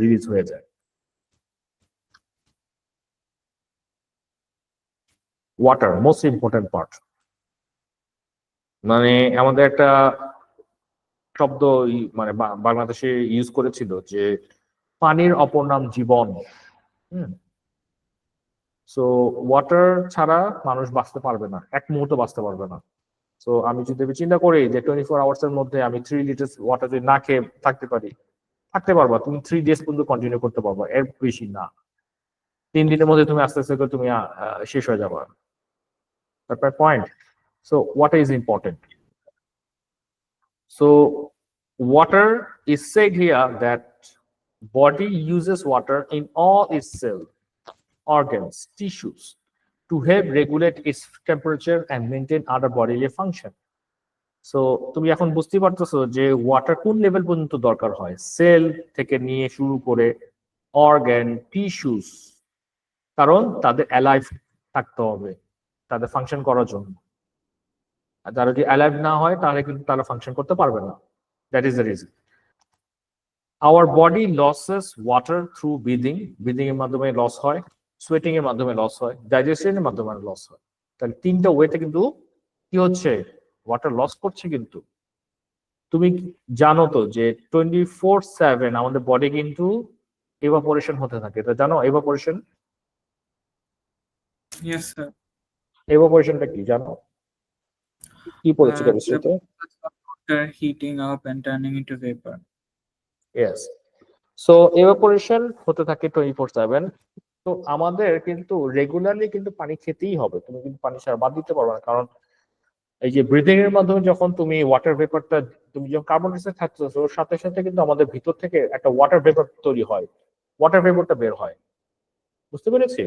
Speaker 1: রিলিজ হয়ে যায়। Water most important part. মানে আমাদের একটা শব্দ মানে বাংলাদেশে ইউজ করেছিল যে পানির অপর নাম জীবন। হুম, সো ওয়াটার ছাড়া মানুষ বাঁচতে পারবে না, 1 মুহূর্ত বাঁচতে পারবে না। তো আমি যদি চিন্তা করি যে 24 আওয়ার্স এর মধ্যে আমি 3 লিটার ওয়াটার যদি না খেয়ে থাকতে পারি, থাকতে পারবা, তুমি 3 ডেজ পর্যন্ত কন্টিনিউ করতে পারবা, এর বেশি না। 3 দিনের মধ্যে তুমি আস্তে আস্তে করে তুমি শেষ হয়ে যাবা। তারপর point. So water is important. So water is said here that body uses water in all its cells, organs, tissues to help regulate its temperature and maintain other bodily function. So তুমি এখন বুঝতে পারতেছো যে water কোন level পর্যন্ত দরকার হয়, sell থেকে নিয়ে শুরু করে অর্গান, টিস্যুস, কারণ তাদের অ্যালাইভ থাকতে হবে তাদের ফাংশন করার জন্য। আর যারা যদি অ্যালাইভ না হয় তাহলে কিন্তু তারা ফাংশন করতে পারবে না। That is the reason. Our body losses water through breathing, breathing এর মাধ্যমে লস হয়, সোয়েটিং এর মাধ্যমে লস হয়, ডাইজেশনের মাধ্যমে লস হয়। তাহলে তিনটা ওয়েতে কিন্তু কি হচ্ছে, ওয়াটার লস করছে। কিন্তু তুমি জানো তো যে 24/7 আমাদের বডি কিন্তু এভাপোরেশন হতে থাকে, এটা জানো? Evaporation,
Speaker 2: Yes, sir.
Speaker 1: এভাপোরেশনটা কি জানো? কি পড়েছো
Speaker 2: The
Speaker 1: কেমিস্ট্রিতে?
Speaker 2: water heating up and turning into vapor.
Speaker 1: Yes. So evaporation হতে থাকে 24/7। তো আমাদের কিন্তু রেগুলারলি কিন্তু পানি খেতেই হবে, তুমি কিন্তু পানি ছাড়া বাদ দিতে পারবে না। কারণ এই যে ব্রিদিং এর মাধ্যমে যখন তুমি ওয়াটার ভেপারটা, তুমি যখন কার্বন ডাইঅক্সাইড থাকতেছো, ওর সাথে সাথে কিন্তু আমাদের ভিতর থেকে একটা ওয়াটার ভেপার তৈরি হয়, ওয়াটার ভেপারটা বের হয়, বুঝতে পেরেছি?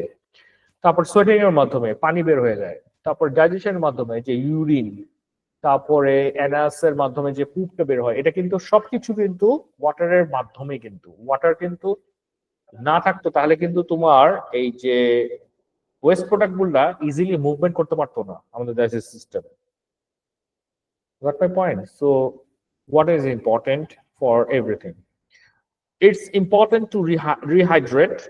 Speaker 1: তারপর সোয়েটিং এর মাধ্যমে পানি বের হয়ে যায়, তারপর ডাইজেশনের মাধ্যমে যে ইউরিন, তারপরে অ্যানাস এর মাধ্যমে যে পুপটা বের হয়, এটা কিন্তু সবকিছু কিন্তু ওয়াটারের মাধ্যমে। কিন্তু ওয়াটার কিন্তু না থাকতো তাহলে কিন্তু তোমার এই যে ওয়েস্ট প্রোডাক্ট গুলা ইজিলি মুভমেন্ট করতে পারতো না আমাদের digest system. Got my point? So water is important for everything. It's important to rehydrate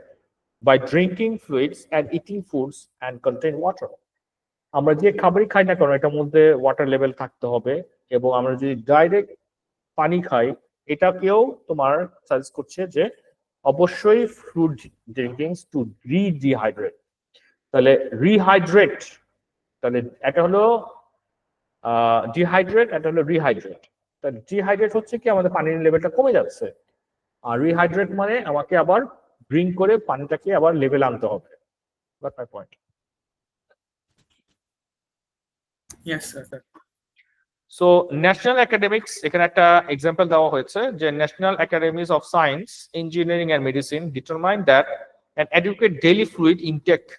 Speaker 1: by drinking fluids and eating foods and contain water. আমরা যে খাবারই খাই না কেন এটার মধ্যে ওয়াটার লেভেল থাকতে হবে, এবং আমরা যদি ডাইরেক্ট পানি খাই এটাকেও তোমার সাজেস্ট করছে যে অবশ্যই ফ্লুইড ড্রিঙ্কিং টু রিহাইড্রেট। তাহলে রিহাইড্রেট, তাহলে এটা হলো ডিহাইড্রেট, এটা হলো রিহাইড্রেট। তাহলে ডিহাইড্রেট হচ্ছে কি আমাদের পানির লেভেলটা কমে যাচ্ছে, আর রিহাইড্রেট মানে আমাকে আবার ড্রিঙ্ক করে পানিটাকে আবার লেভেল আনতে হবে। Got my point?
Speaker 2: Yes, sir.
Speaker 1: So national academics, এখানে একটা এক্সাম্পল দেওয়া হয়েছে যে national academies of science, engineering and medicine determine that an adequate daily fluid intake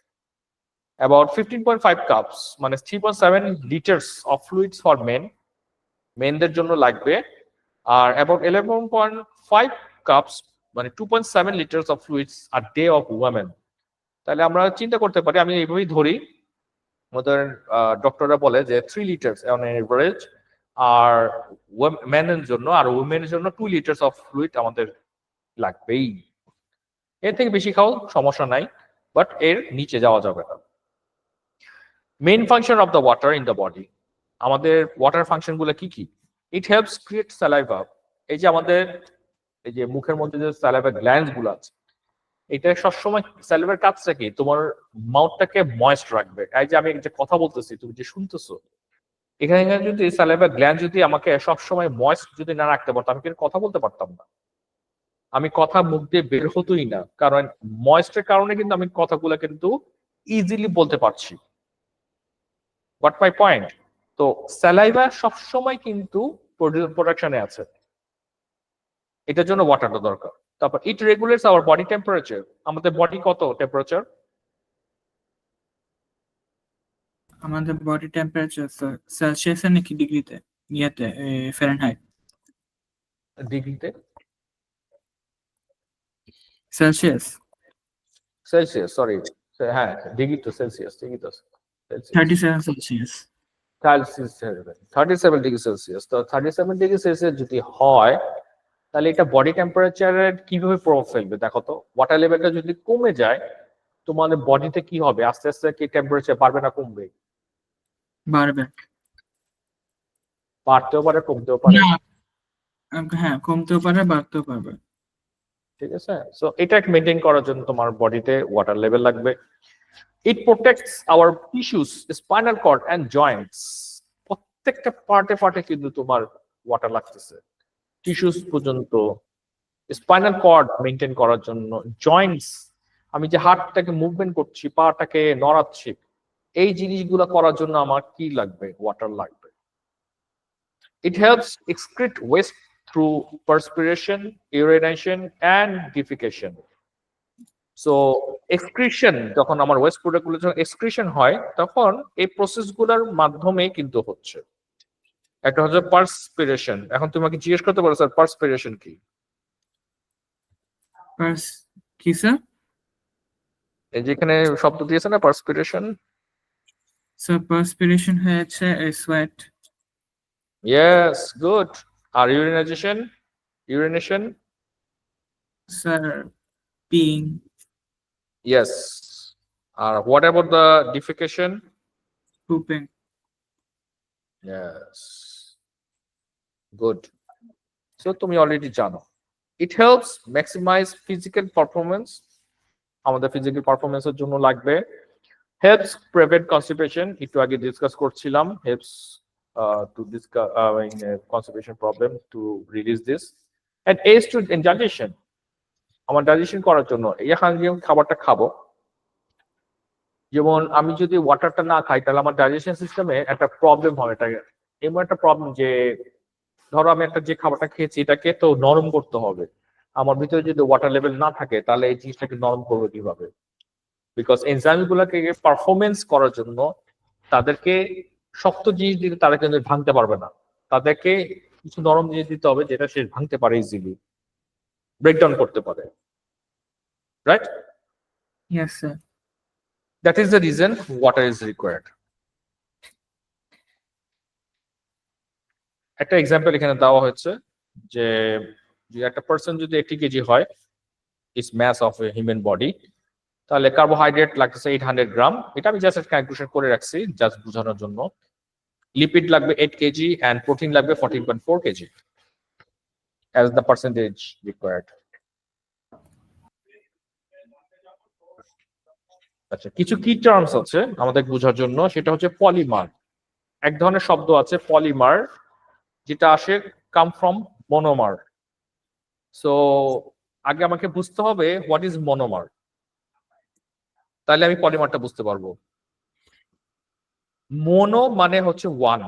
Speaker 1: about 15.5 cups মানে 3.7 liters of fluids for men, মেনদের জন্য লাগবে, আর about 11.5 cups মানে 2.7 liters of fluids a day of women। তাহলে আমরা চিন্তা করতে পারি, আমি এইভাবেই ধরি, আমাদের ডক্টররা বলে যে 3 লিটার্স অন এভারেজ আর মেনের জন্য, আর উইমেনের জন্য 2 লিটার্স অফ ফ্লুইড আমাদের লাগবেই। এর থেকে বেশি খাও সমস্যা নাই, বাট এর নিচে যাওয়া যাবে না। Main function of the water in the body, আমাদের ওয়াটার ফাংশন গুলো কি কি? It helps create saliva. এই যে আমাদের এই যে মুখের মধ্যে যে স্যালাইভা গ্ল্যান্ডস গুলো আছে, এটা সবসময় স্যালাইভার কাজটা কি, তোমার মাউথটাকে ময়েস্ট রাখবে। এই যে আমি যে কথা বলতেছি তুমি যে শুনতেছো, এখানে যদি স্যালাইভা গ্ল্যান্ড যদি আমাকে সবসময় ময়েস্ট যদি না রাখতে পারতো, আমি কিন্তু কথা বলতে পারতাম না, আমি কথা মুখ দিয়ে বের হতোই না, কারণ ময়েস্টের কারণে কিন্তু আমি কথাগুলো কিন্তু ইজিলি বলতে পারছি। What my point? তো স্যালাইভা সবসময় কিন্তু প্রোডাকশনে আছে, এটার জন্য ওয়াটারটা দরকার। তারপর ইট রেগুলেটস আওয়ার বডি টেম্পারেচার, আমাদের বডি কত টেম্পারেচার?
Speaker 2: আমাদের বডি টেম্পারেচার সেলসিয়াসে নাকি ডিগ্রিতে? ইয়াতে ফারেনহাইট।
Speaker 1: ডিগ্রিতে?
Speaker 2: সেলসিয়াস।
Speaker 1: সেলসিয়াস, সরি, হ্যাঁ ডিগ্রি তো সেলসিয়াস, ঠিকই তো।
Speaker 2: 37 সেলসিয়াস।
Speaker 1: 37 degree Celsius. তো 37 ডিগ্রি সেলসিয়াস যদি হয় তাহলে এটা বডি টেম্পারেচারের কিভাবে প্রভাব ফেলবে দেখো তো। ওয়াটার লেভেলটা যদি কমে যায় তোমাদের বডিতে কি হবে? আস্তে আস্তে কি টেম্পারেচার বাড়বে না কমবে?
Speaker 2: বাড়বে।
Speaker 1: বাড়তেও পারে কমতেও পারে।
Speaker 2: হ্যাঁ, কমতেও পারে বাড়তেও পারবে।
Speaker 1: ঠিক আছে, সো এটা মেইনটেইন করার জন্য তোমার বডিতে ওয়াটার লেভেল লাগবে। It protects our tissues, spinal cord and joints, প্রত্যেকটা পার্টে পার্টে কিন্তু তোমার ওয়াটার লাগতেছে, টিস্যুস পর্যন্ত, স্পাইনাল কর্ড মেইনটেইন করার জন্য, জয়েন্টস, আমি যে হাতটাকে মুভমেন্ট করছি, পাটাকে নড়াচ্ছি, এই জিনিসগুলো করার জন্য আমার কি লাগবে? ওয়াটার লাগবে। It helps excrete waste through perspiration, urination, and defecation. So excretion যখন আমার ওয়েস্ট প্রোডাক্ট গুলো যখন এক্সক্রিশন হয় তখন এই প্রসেস গুলোর মাধ্যমে কিন্তু হচ্ছে। একটা হচ্ছে পার্সপিরেশন। এখন তোমাকে জিজ্ঞেস করতে পারো স্যার পার্সপিরেশন কি?
Speaker 2: কি স্যার?
Speaker 1: এই যেখানে শব্দ দিয়েছে না পার্সপিরেশন।
Speaker 2: স্যার পার্সপিরেশন হচ্ছে সোয়েট।
Speaker 1: Yes, good. আর urinization? Urination?
Speaker 2: Sir peeing.
Speaker 1: Yes. What about the defecation?
Speaker 2: Pooping.
Speaker 1: Yes. Good. So তুমি already জানো। It helps maximize physical performance. আমাদের physical performance এর জন্য লাগবে। Helps prevent constipation. একটু আগে ডিসকাস করছিলাম। Helps to discuss in a constipation problem to release this. And aids to digestion. আমার ডাইজেশন করার জন্য এখন যে খাবারটা খাবো, যেমন আমি যদি ওয়াটারটা না খাই তাহলে আমার ডাইজেশন সিস্টেমে একটা প্রবলেম হয়। এটা এমন একটা প্রবলেম যে ধরো আমি একটা যে খাবারটা খেয়েছি এটাকে তো নরম করতে হবে। আমার ভিতরে যদি ওয়াটার লেভেল না থাকে তাহলে এই জিনিসটাকে নরম করবে কিভাবে? বিকজ এনজাইম গুলাকে পারফরমেন্স করার জন্য তাদেরকে শক্ত জিনিস দিতে তারা কিন্তু ভাঙতে পারবে না। তাদেরকে কিছু নরম জিনিস দিতে হবে যেটা সে ভাঙতে পারে, ইজিলি ব্রেকডাউন করতে পারে। Right?
Speaker 2: Yes, sir.
Speaker 1: That is the reason water is required. একটা এক্সাম্পল এখানে দেওয়া হয়েছে যে একটা পার্সন যদি 80 কেজি হয়, is mass of a human body, তাহলে কার্বোহাইড্রেট লাগতেছে 800 গ্রাম। এটা আমি জাস্ট ক্যালকুলেশন করে রাখছি জাস্ট বোঝানোর জন্য। লিপিড লাগবে 8 কেজি and প্রোটিন লাগবে 14.4 KG as the percentage required. আচ্ছা, কিছু কি টার্মস আছে আমাদের বোঝার জন্য, সেটা হচ্ছে পলিমার। এক ধরনের শব্দ আছে পলিমার যেটা আসে কাম ফ্রম মনোমার। সো আগে আমাকে বুঝতে হবে হোয়াট ইজ মনোমার, তাহলে আমি পলিমারটা বুঝতে পারবো। মোনো মানে হচ্ছে ওয়ান,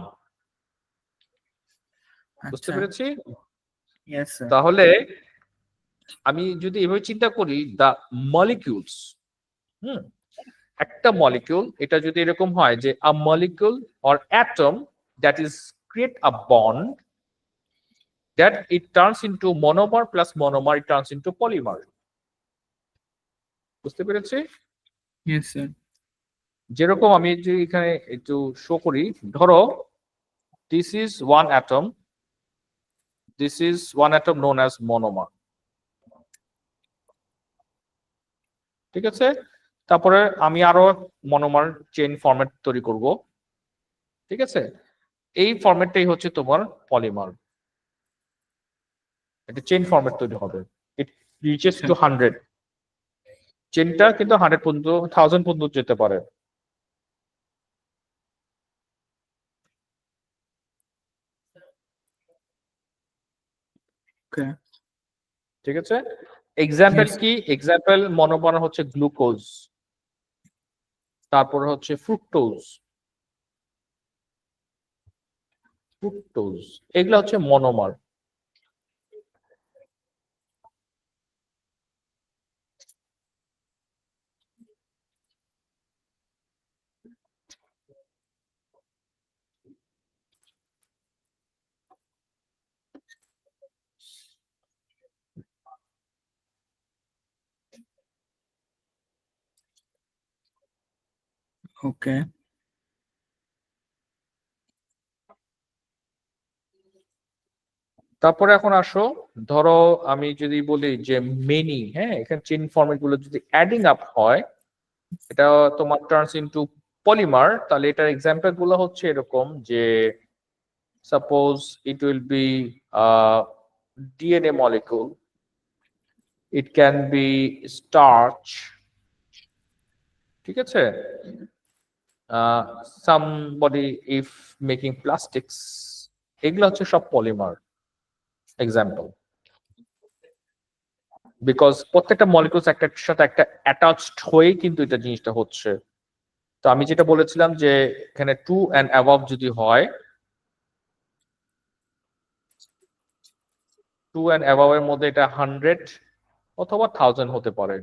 Speaker 1: বুঝতে
Speaker 2: আচ্ছা।
Speaker 1: পেরেছি?
Speaker 2: Yes, sir.
Speaker 1: তাহলে আমি যদি এভাবে চিন্তা করি দা মলিকিউলস, একটা মলিকিউল এটা যদি এরকম হয় যে a molecule or atom that is create a bond that it turns into monomer plus monomer it turns into polymer. বুঝতে পেরেছি?
Speaker 2: Yes, sir.
Speaker 1: যেরকম আমি যে এখানে একটু শো করি, ধরো this is one atom, this is one atom known as monomer, ঠিক আছে? তারপরে আমি আরো মনোমার চেইন ফরম্যাট তৈরি করব, ঠিক আছে? এই ফরম্যাটটাই হচ্ছে তোমার পলিমার। একটা চেইন ফরম্যাট তৈরি হবে, ইট রিচেস টু 100, চেইনটা কিন্তু 100 পর্যন্ত 1000 পর্যন্ত যেতে পারে।
Speaker 2: Okay.
Speaker 1: ঠিক আছে? Example
Speaker 2: Yes.
Speaker 1: কি? এক্সাম্পল মনোমার হচ্ছে গ্লুকোজ, তারপর হচ্ছে ফ্রুক্টোজ, এগুলা হচ্ছে মনোমার।
Speaker 2: Okay.
Speaker 1: তারপরে এখন আসো, ধরো আমি যদি বলি যে মেনি, হ্যাঁ, এখানে চেইন ফরম্যাট গুলো যদি অ্যাডিং আপ হয় এটা তোমার টার্নস ইনটু পলিমার, তাহলে এটার এক্সাম্পল গুলো হচ্ছে এরকম যে suppose it will be DNA molecule, it can be starch, ঠিক আছে? somebody if making plastics, এগুলো হচ্ছে সব পলিমার এক্সাম্পল। বিকজ প্রত্যেকটা মলিকুলস একটার সাথে একটা অ্যাটাচড হয়ে কিন্তু এটা জিনিসটা হচ্ছে, তো আমি যেটা বলেছিলাম যে এখানে 2 and above যদি হয়, 2 and above এর মধ্যে এটা 100 অথবা 1000 হতে পারে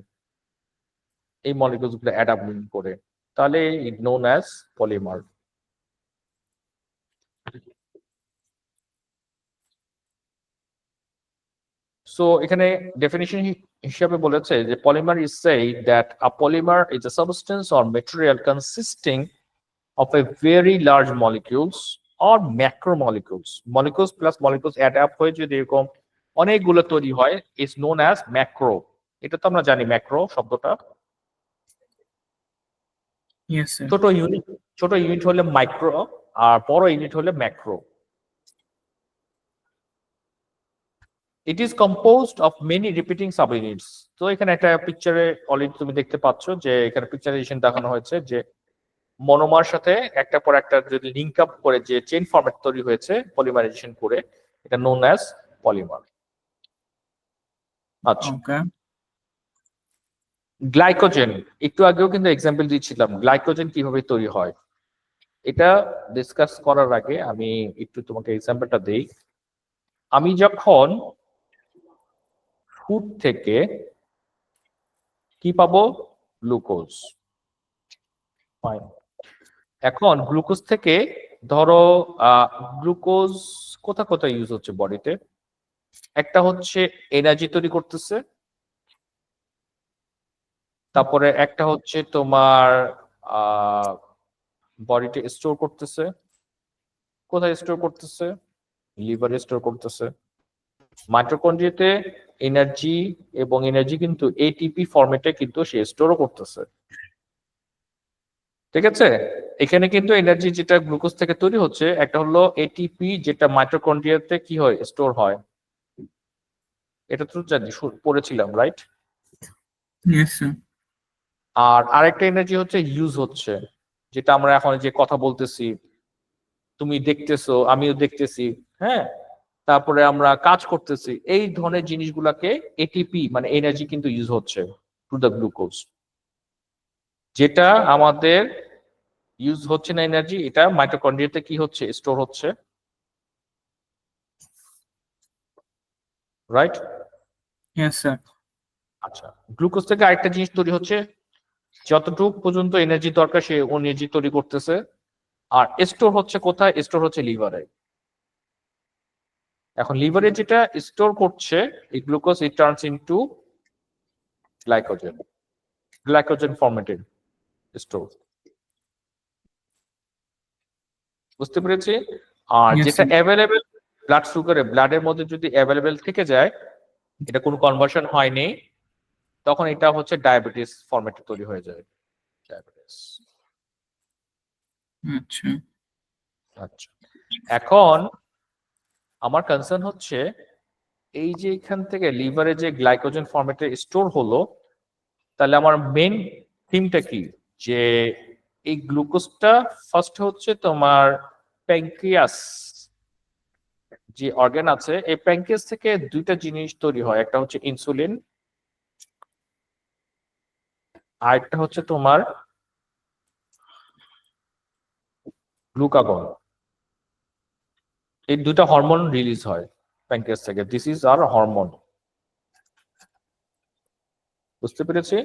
Speaker 1: এই মলিকিউলস গুলো অ্যাডাপ্ট করে, তাহলে ইট নোন অ্যাজ পলিমার। সো এখানে ডেফিনিশন হিসাবে বলেছে যে polymer is said that a polymer is a substance or material consisting of a very large molecules or macromolecules. Molecules plus molecules add up হয়ে যদি এরকম অনেকগুলো তৈরি হয় is known as macro. এটা তো আমরা জানি ম্যাক্রো শব্দটা।
Speaker 2: Yes, sir.
Speaker 1: ছোট ইউনিট হলে মাইক্রো আর বড় ইউনিট হলে macro. It is composed of many repeating subunits. তো এখানে একটা পিকচারে অলরেডি তুমি দেখতে পাচ্ছ যে এখানে পিকচারাইজেশন দেখানো হয়েছে যে মনোমার সাথে একটা পর একটা যদি লিংক আপ করে যে চেইন ফরম্যাট তৈরি হয়েছে পলিমারাইজেশন করে, এটা নোন অ্যাজ পলিমার। আচ্ছা,
Speaker 2: Okay.
Speaker 1: গ্লাইকোজেন একটু আগেও কিন্তু এক্সাম্পল দিয়েছিলাম গ্লাইকোজেন কিভাবে তৈরি হয়। এটা ডিসকাস করার আগে আমি একটু তোমাকে এক্সাম্পলটা দেই। আমি যখন ফুড থেকে কি পাবো? গ্লুকোজ। এখন গ্লুকোজ থেকে ধরো গ্লুকোজ কোথায় ইউজ হচ্ছে বডিতে? একটা হচ্ছে এনার্জি তৈরি করতেছে, তারপরে একটা হচ্ছে তোমার বডিতে স্টোর করতেছে। কোথায় স্টোর করতেছে? লিভারে স্টোর করতেছে। মাইটোকন্ড্রিয়াতে এনার্জি এবং এনার্জি কিন্তু এটিপি ফরম্যাটে কিন্তু সে স্টোরও করতেছে। ঠিক আছে, এখানে কিন্তু এনার্জি যেটা গ্লুকোজ থেকে তৈরি হচ্ছে একটা হলো এটিপি যেটা মাইটোকন্ড্রিয়াতে কি হয় স্টোর হয়, এটা তো জানি পড়েছিলাম রাইট।
Speaker 2: Yes, sir.
Speaker 1: আর আরেকটা এনার্জি হচ্ছে ইউজ হচ্ছে, যেটা আমরা এখন যে কথা বলতেছি, তুমি দেখতেছো আমিও দেখতেছি, হ্যাঁ, তারপরে আমরা কাজ করতেছি, এই ধরনের জিনিসগুলাকে এটিপি মানে এনার্জি কিন্তু ইউজ হচ্ছে টু দ্য গ্লুকোজ। যেটা আমাদের ইউজ হচ্ছে না এনার্জি, এটা মাইটোকন্ড্রিয়াতে কি হচ্ছে স্টোর হচ্ছে, রাইট?
Speaker 2: Yes, sir.
Speaker 1: আচ্ছা, গ্লুকোজ থেকে আরেকটা জিনিস তৈরি হচ্ছে, যতটুকু পর্যন্ত এনার্জি দরকার সে এনার্জি তৈরি করতেছে। আর স্টোর হচ্ছে কোথায়? স্টোর হচ্ছে লিভারে। এখন লিভারে যেটা স্টোর করছে এই glucose, it turns into glycogen formatted store. বুঝতে পেরেছি? আর
Speaker 2: Yes,
Speaker 1: যেটা
Speaker 2: sir.
Speaker 1: অ্যাভেলেবেল ব্লাড সুগারে, ব্লাডের মধ্যে যদি অ্যাভেলেবেল থেকে যায়, এটা কোনো কনভার্সন হয়নি, তখন এটা হচ্ছে ডায়াবেটিস ফরম্যাটে তৈরি হয়ে যায়। ডায়াবেটিস।
Speaker 2: আচ্ছা।
Speaker 1: আচ্ছা, এখন আমার কনসার্ন হচ্ছে এই যে এখান থেকে লিভারে যে গ্লাইকোজেন ফরম্যাটে স্টোর হলো, তাহলে আমার মেন থিমটা কি? যে এই গ্লুকোজটা ফার্স্ট হচ্ছে তোমার প্যানক্রিয়াস যে অর্গান আছে, এই প্যানক্রিয়াস থেকে দুইটা জিনিস তৈরি হয়, একটা হচ্ছে ইনসুলিন আর একটা হচ্ছে তোমার গ্লুকাগন। এই দুইটা হরমোন রিলিজ হয় প্যানক্রিয়াস থেকে, দিস ইজ আর হরমোন। বুঝতে পেরেছি?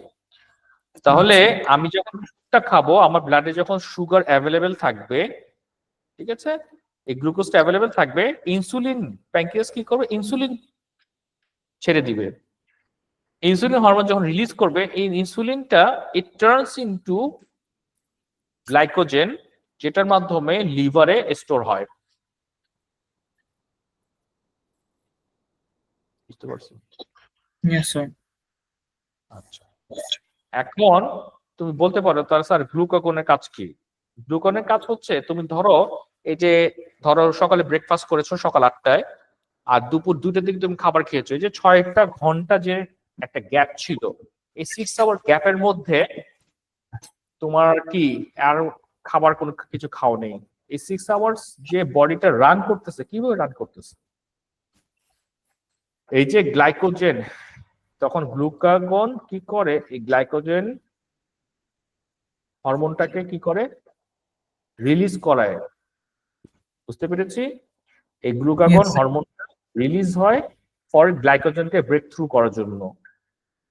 Speaker 1: তাহলে আমি যখন ফুডটা খাবো, আমার ব্লাডে যখন সুগার অ্যাভেলেবেল থাকবে, ঠিক আছে, এই গ্লুকোজটা অ্যাভেলেবেল থাকবে, ইনসুলিন প্যানক্রিয়াস কি করবে? ইনসুলিন ছেড়ে দিবে। ইনসুলিন হরমোন যখন রিলিজ করবে, এই ইনসুলিনটা ইট টার্নস ইনটু গ্লাইকোজেন, যেটার মাধ্যমে লিভারে স্টোর হয়। বুঝতে পারছি?
Speaker 2: Yes, sir.
Speaker 1: আচ্ছা, এখন তুমি বলতে পারো তার স্যার গ্লুকাগনের কাজ কি? গ্লুকাগনের কাজ হচ্ছে, তুমি ধরো এই যে ধরো সকালে ব্রেকফাস্ট করেছো সকাল 8টায়, আর দুপুর 2টার দিকে তুমি খাবার খেয়েছো, এই যে 6টা ঘন্টা যে একটা গ্যাপ ছিল, এই 6 আওয়ার গ্যাপের মধ্যে তোমার কি আর খাবার কোনো কিছু খাও নেই। এই 6 আওয়ার্স যে বডিটা রান করতেছে, কিভাবে রান করতেছে? এই যে গ্লাইকোজেন, তখন গ্লুকাগন কি করে? এই গ্লাইকোজেন হরমোনটাকে কি করে, রিলিজ করায়। বুঝতে পেরেছি? এই glucagon
Speaker 2: Yes, sir.
Speaker 1: Hormone release হয় ফর গ্লাইকোজেনকে ব্রেক থ্রু করার জন্য।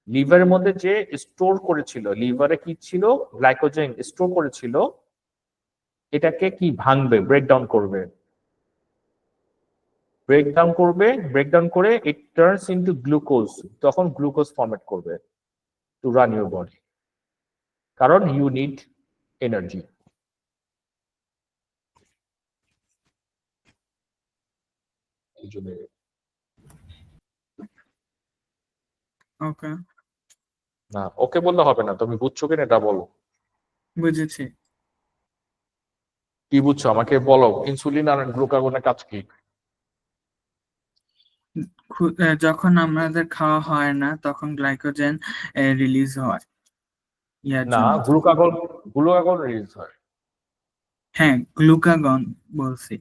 Speaker 1: লিভারের মধ্যে যে স্টোর করেছিল, লিভারে কি ছিল, গ্লাইকোজেন স্টোর করেছিল, এটাকে কি ভাঙবে, ব্রেকডাউন করবে। ব্রেকডাউন করে ইট টার্নস ইনটু গ্লুকোজ, তখন গ্লুকোজ ফরমেট করবে টু রান ইউর বডি, কারণ ইউ নিড এনার্জি।
Speaker 2: Okay,
Speaker 1: না, ওকে বললে হবে না, তুমি বুঝছো কিনা এটা বলো।
Speaker 2: বুঝেছি।
Speaker 1: কি বুঝছো আমাকে বলো, ইনসুলিন আর গ্লুকাগনের কাজ কি?
Speaker 2: যখন আমাদের খাওয়া হয় না তখন গ্লাইকোজেন রিলিজ হয় ইয়ার
Speaker 1: না,
Speaker 2: জন্য।
Speaker 1: গ্লুকাগন রিলিজ হয়।
Speaker 2: হ্যাঁ, গ্লুকাগন বলছি।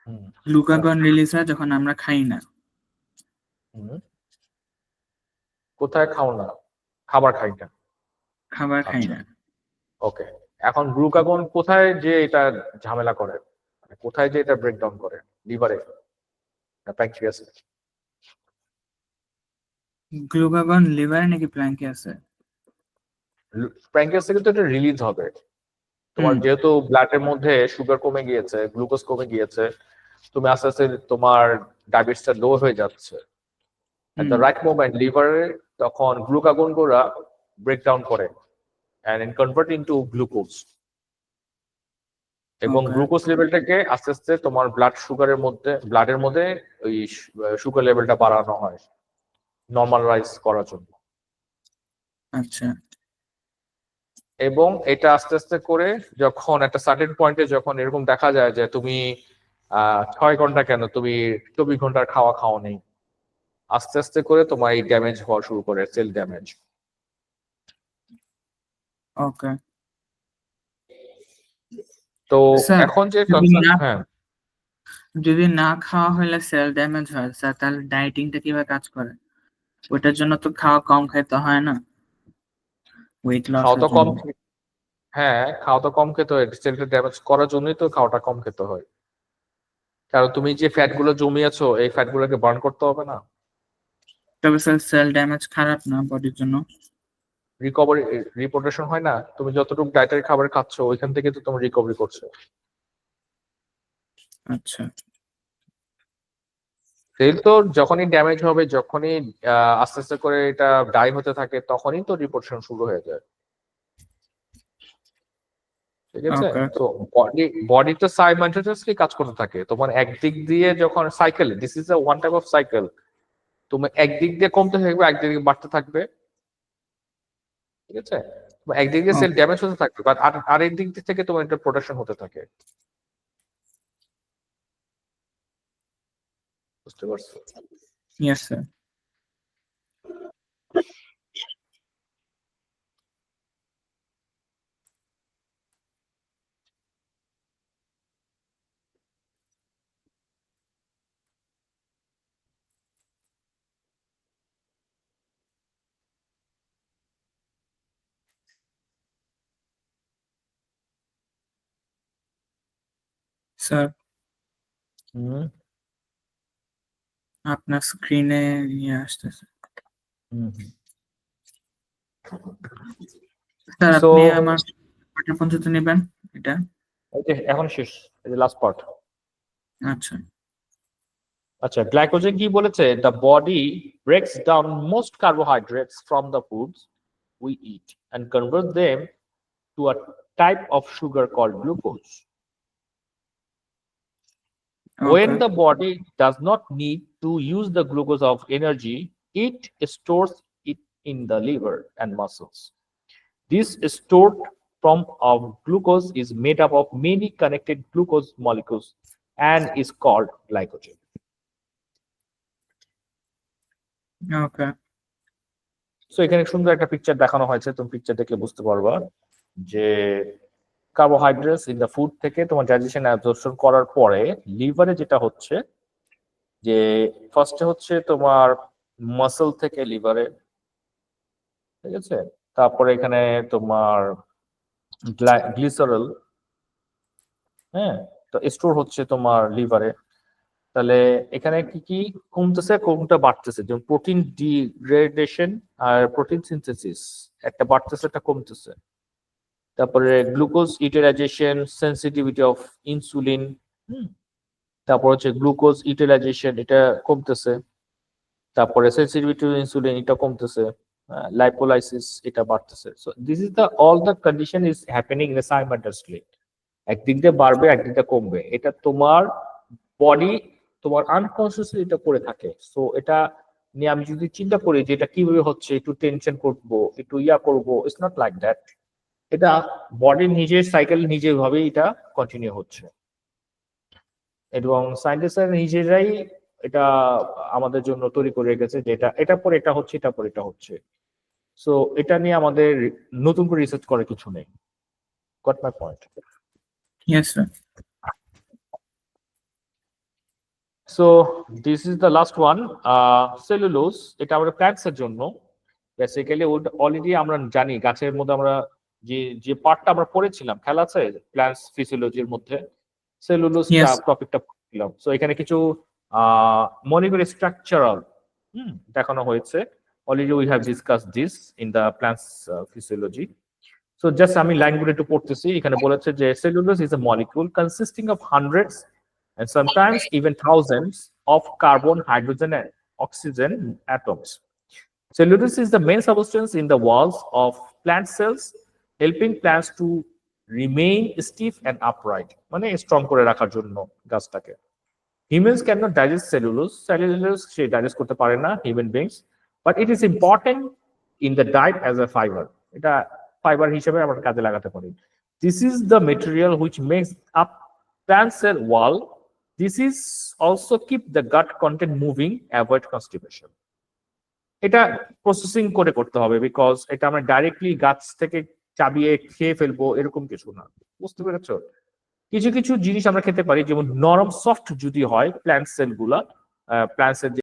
Speaker 1: হুম,
Speaker 2: গ্লুকাগন রিলিজ হয় যখন আমরা খাই না।
Speaker 1: হুম। কোথায় খাও না? খাবার খাই না।
Speaker 2: খাবার খাই
Speaker 1: আচ্ছা,
Speaker 2: না।
Speaker 1: ওকে। এখন গ্লুকাগন কোথায় যে এটা ঝামেলা করে, মানে কোথায় যে এটা ব্রেকডাউন করে, লিভারে না প্যানক্রিয়াসে?
Speaker 2: গ্লুকাগন লিভারে নাকি প্যানক্রিয়াসে?
Speaker 1: প্যানক্রিয়াস থেকে তো এটা রিলিজ হবে। তোমার
Speaker 2: হুম
Speaker 1: যেহেতু ব্লাডের মধ্যে সুগার কমে গিয়েছে, গ্লুকোজ কমে গিয়েছে, তুমি আস্তে আস্তে তোমার ডায়াবেটিসটা লো হয়ে যাচ্ছে, এট
Speaker 2: হুম
Speaker 1: দ্য রাইট মোমেন্ট লিভারে তখন গ্লুকাগন গুলা ব্রেকডাউন করে and convert into গ্লুকোজ, এবং
Speaker 2: ওকে
Speaker 1: গ্লুকোজ লেভেলটাকে আস্তে আস্তে তোমার ব্লাডের মধ্যে ওই সুগার লেভেলটা বাড়ানো হয় নর্মালাইজ করার জন্য।
Speaker 2: আচ্ছা
Speaker 1: এবং এটা আস্তে আস্তে করে যখন একটা সার্টেন পয়েন্টে যখন এরকম দেখা যায় যে তুমি 6 ঘন্টা কেন, তুমি 24 ঘন্টার খাওয়া খাও নেই, আস্তে আস্তে করে তোমার এই ড্যামেজ হওয়া শুরু করে, সেল ড্যামেজ।
Speaker 2: ওকে
Speaker 1: তো
Speaker 2: স্যার,
Speaker 1: এখন যে
Speaker 2: যদি না
Speaker 1: হ্যাঁ,
Speaker 2: যদি না খাওয়া হলে সেল ড্যামেজ হয় স্যার, তাহলে ডায়েটিংটা কিভাবে কাজ করে? ওটার জন্য তো খাওয়া কম খাইতে হয় না, ওয়েট
Speaker 1: খাওয়া
Speaker 2: লসের
Speaker 1: তো কম,
Speaker 2: জন্য?
Speaker 1: হ্যাঁ খাওয়া তো কম খেতে হয়, সেলটা ড্যামেজ করার জন্যই তো খাওয়াটা কম খেতে হয়। কারণ তুমি যে ফ্যাট গুলো জমিয়েছো, এই ফ্যাট গুলোকে বার্ন করতে হবে না।
Speaker 2: তবে স্যার সেল ড্যামেজ খারাপ না বডির জন্য?
Speaker 1: রিকভারি, রিপোর্টেশন হয় না, তুমি যতটুকু ডায়েটারি খাবার খাচ্ছো ওইখান থেকে তো তুমি রিকভারি করছো।
Speaker 2: আচ্ছা
Speaker 1: সেল তো যখনই ড্যামেজ হবে, যখনই আস্তে আস্তে করে এটা ডাই হতে থাকে, তখনই তো রিপোর্টেশন শুরু হয়ে যায়। ঠিক আছে?
Speaker 2: ওকে
Speaker 1: তো বডি তো সাইমাল্টেনিয়াসলি কাজ করতে থাকে। তোমার একদিক দিয়ে যখন cycle, this is a one type of cycle, তুমি একদিক দিয়ে কমতে থাকবে, একদিক দিয়ে বাড়তে থাকবে। ঠিক আছে? তোমার একদিক দিয়ে সেল
Speaker 2: ওকে
Speaker 1: ড্যামেজ হতে থাকবে, বাট আরেক দিক থেকে তোমার এটা প্রোটেকশন হতে থাকে। বুঝতে পারছো?
Speaker 2: Yes sir. স্যার,
Speaker 1: হুম,
Speaker 2: আপনার স্ক্রিনে নিয়ে আসতেছে।
Speaker 1: হুম।
Speaker 2: স্যার,
Speaker 1: সো
Speaker 2: আপনি আমার কটা পর্যন্ত নেবেন এটা?
Speaker 1: এই যে এখন শেষ, এই যে লাস্ট পার্ট।
Speaker 2: আচ্ছা
Speaker 1: আচ্ছা, গ্লাইকোজেন কি বলেছে, the body breaks down most carbohydrates from the foods we eat and convert them to a type of sugar called glucose.
Speaker 2: Okay
Speaker 1: When the body does not need to use the glucose of energy, it stores it in the liver and muscles. This stored form of glucose is made up of many connected glucose molecules and is called glycogen.
Speaker 2: Okay
Speaker 1: so এখানে সুন্দর একটা picture দেখানো হয়েছে, তুমি picture দেখলে বুঝতে পারবা যে কার্বোহাইড্রেটস ইন দ্য ফুড থেকে তোমার ডাইজেশন অ্যাবজর্পশন করার পরে লিভারে যেটা হচ্ছে, যে ফার্স্টে হচ্ছে তোমার মাসল থেকে লিভারে, ঠিক আছে, তারপরে এখানে তোমার গ্লিসারল, হ্যাঁ, তো স্টোর হচ্ছে তোমার লিভারে। তাহলে এখানে কি কি কমতেছে, কোনটা বাড়তেছে? যেমন প্রোটিন ডিগ্রেডেশন আর প্রোটিন সিনথেসিস, একটা বাড়তেছে একটা কমতেছে। তারপরে glucose utilisation, sensitivity of insulin, তারপর হচ্ছে গ্লুকোজ ইউটিলাইজেশন, এটা কমতেছে। তারপরে সেন্সিটিভিটি টু ইনসুলিন, এটা কমতেছে। লাইপোলাইসিস, এটা বাড়তেছে। So this is the all the condition is happening in simultaneously. একদিক দিয়ে বাড়বে, একদিক দিয়ে কমবে। এটা তোমার বডি, তোমার আনকনসিয়াসলি এটা করে থাকে। সো এটা নিয়ে আমি যদি চিন্তা করি যে এটা কিভাবে হচ্ছে, একটু টেনশন করবো, একটু করবো, ইটস নট লাইক দ্যাট। এটা বডির নিজের সাইকেল নিজের ভাবেই এটা কন্টিনিউ হচ্ছে, এবং সায়েন্টিস্টরা নিজেরাই এটা আমাদের জন্য তৈরি করে রেখেছে যে এটা পরে এটা হচ্ছে, এটা পরে এটা হচ্ছে। সো এটা নিয়ে আমাদের নতুন করে রিসার্চ করার কিছু নেই। Got my point?
Speaker 2: Yes sir.
Speaker 1: So this is the last one, cellulose. এটা আমরা প্ল্যান্টস এর জন্য বেসিক্যালি অলরেডি আমরা জানি, গাছের মধ্যে আমরা যে যে পার্টটা আমরা পড়েছিলাম, খেলা আছে প্ল্যান্টস ফিজিওলজির মধ্যে, সেলুলোজটা
Speaker 2: Yes.
Speaker 1: টপিকটা পড়ছিলাম। সো এখানে কিছু মলিকুলার স্ট্রাকচারাল দেখানো হয়েছে। Already we have discuss this in the plants physiology. So just আমি লাইনগুলো একটু পড়তেছি। এখানে বলেছে যে cellulose is a molecule consisting of hundreds and sometimes even thousands of carbon, hydrogen, and oxygen atoms. Cellulose is the main substance in the walls of plant cells, helping plants to remain stiff and upright. মানে strong করে রাখার জন্য গাছটাকে। Humans cannot digest cellulose. Cellulose সে digest করতে পারে না, human beings, but it is important in the diet as a fiber. এটা fibre হিসেবে আমরা কাজে লাগাতে পারি। This is the material which makes up plant cell wall. This is also keep the gut content moving, avoid constipation. এটা processing করে করতে হবে, বিকজ এটা আমরা ডাইরেক্টলি গাছ থেকে চাবিয়ে খেয়ে ফেলবো এরকম কিছু না। বুঝতে পেরেছো? কিছু কিছু জিনিস আমরা খেতে পারি, যেমন নরম সফট যদি হয় প্ল্যান্ট সেল গুলা, প্ল্যান্টস এর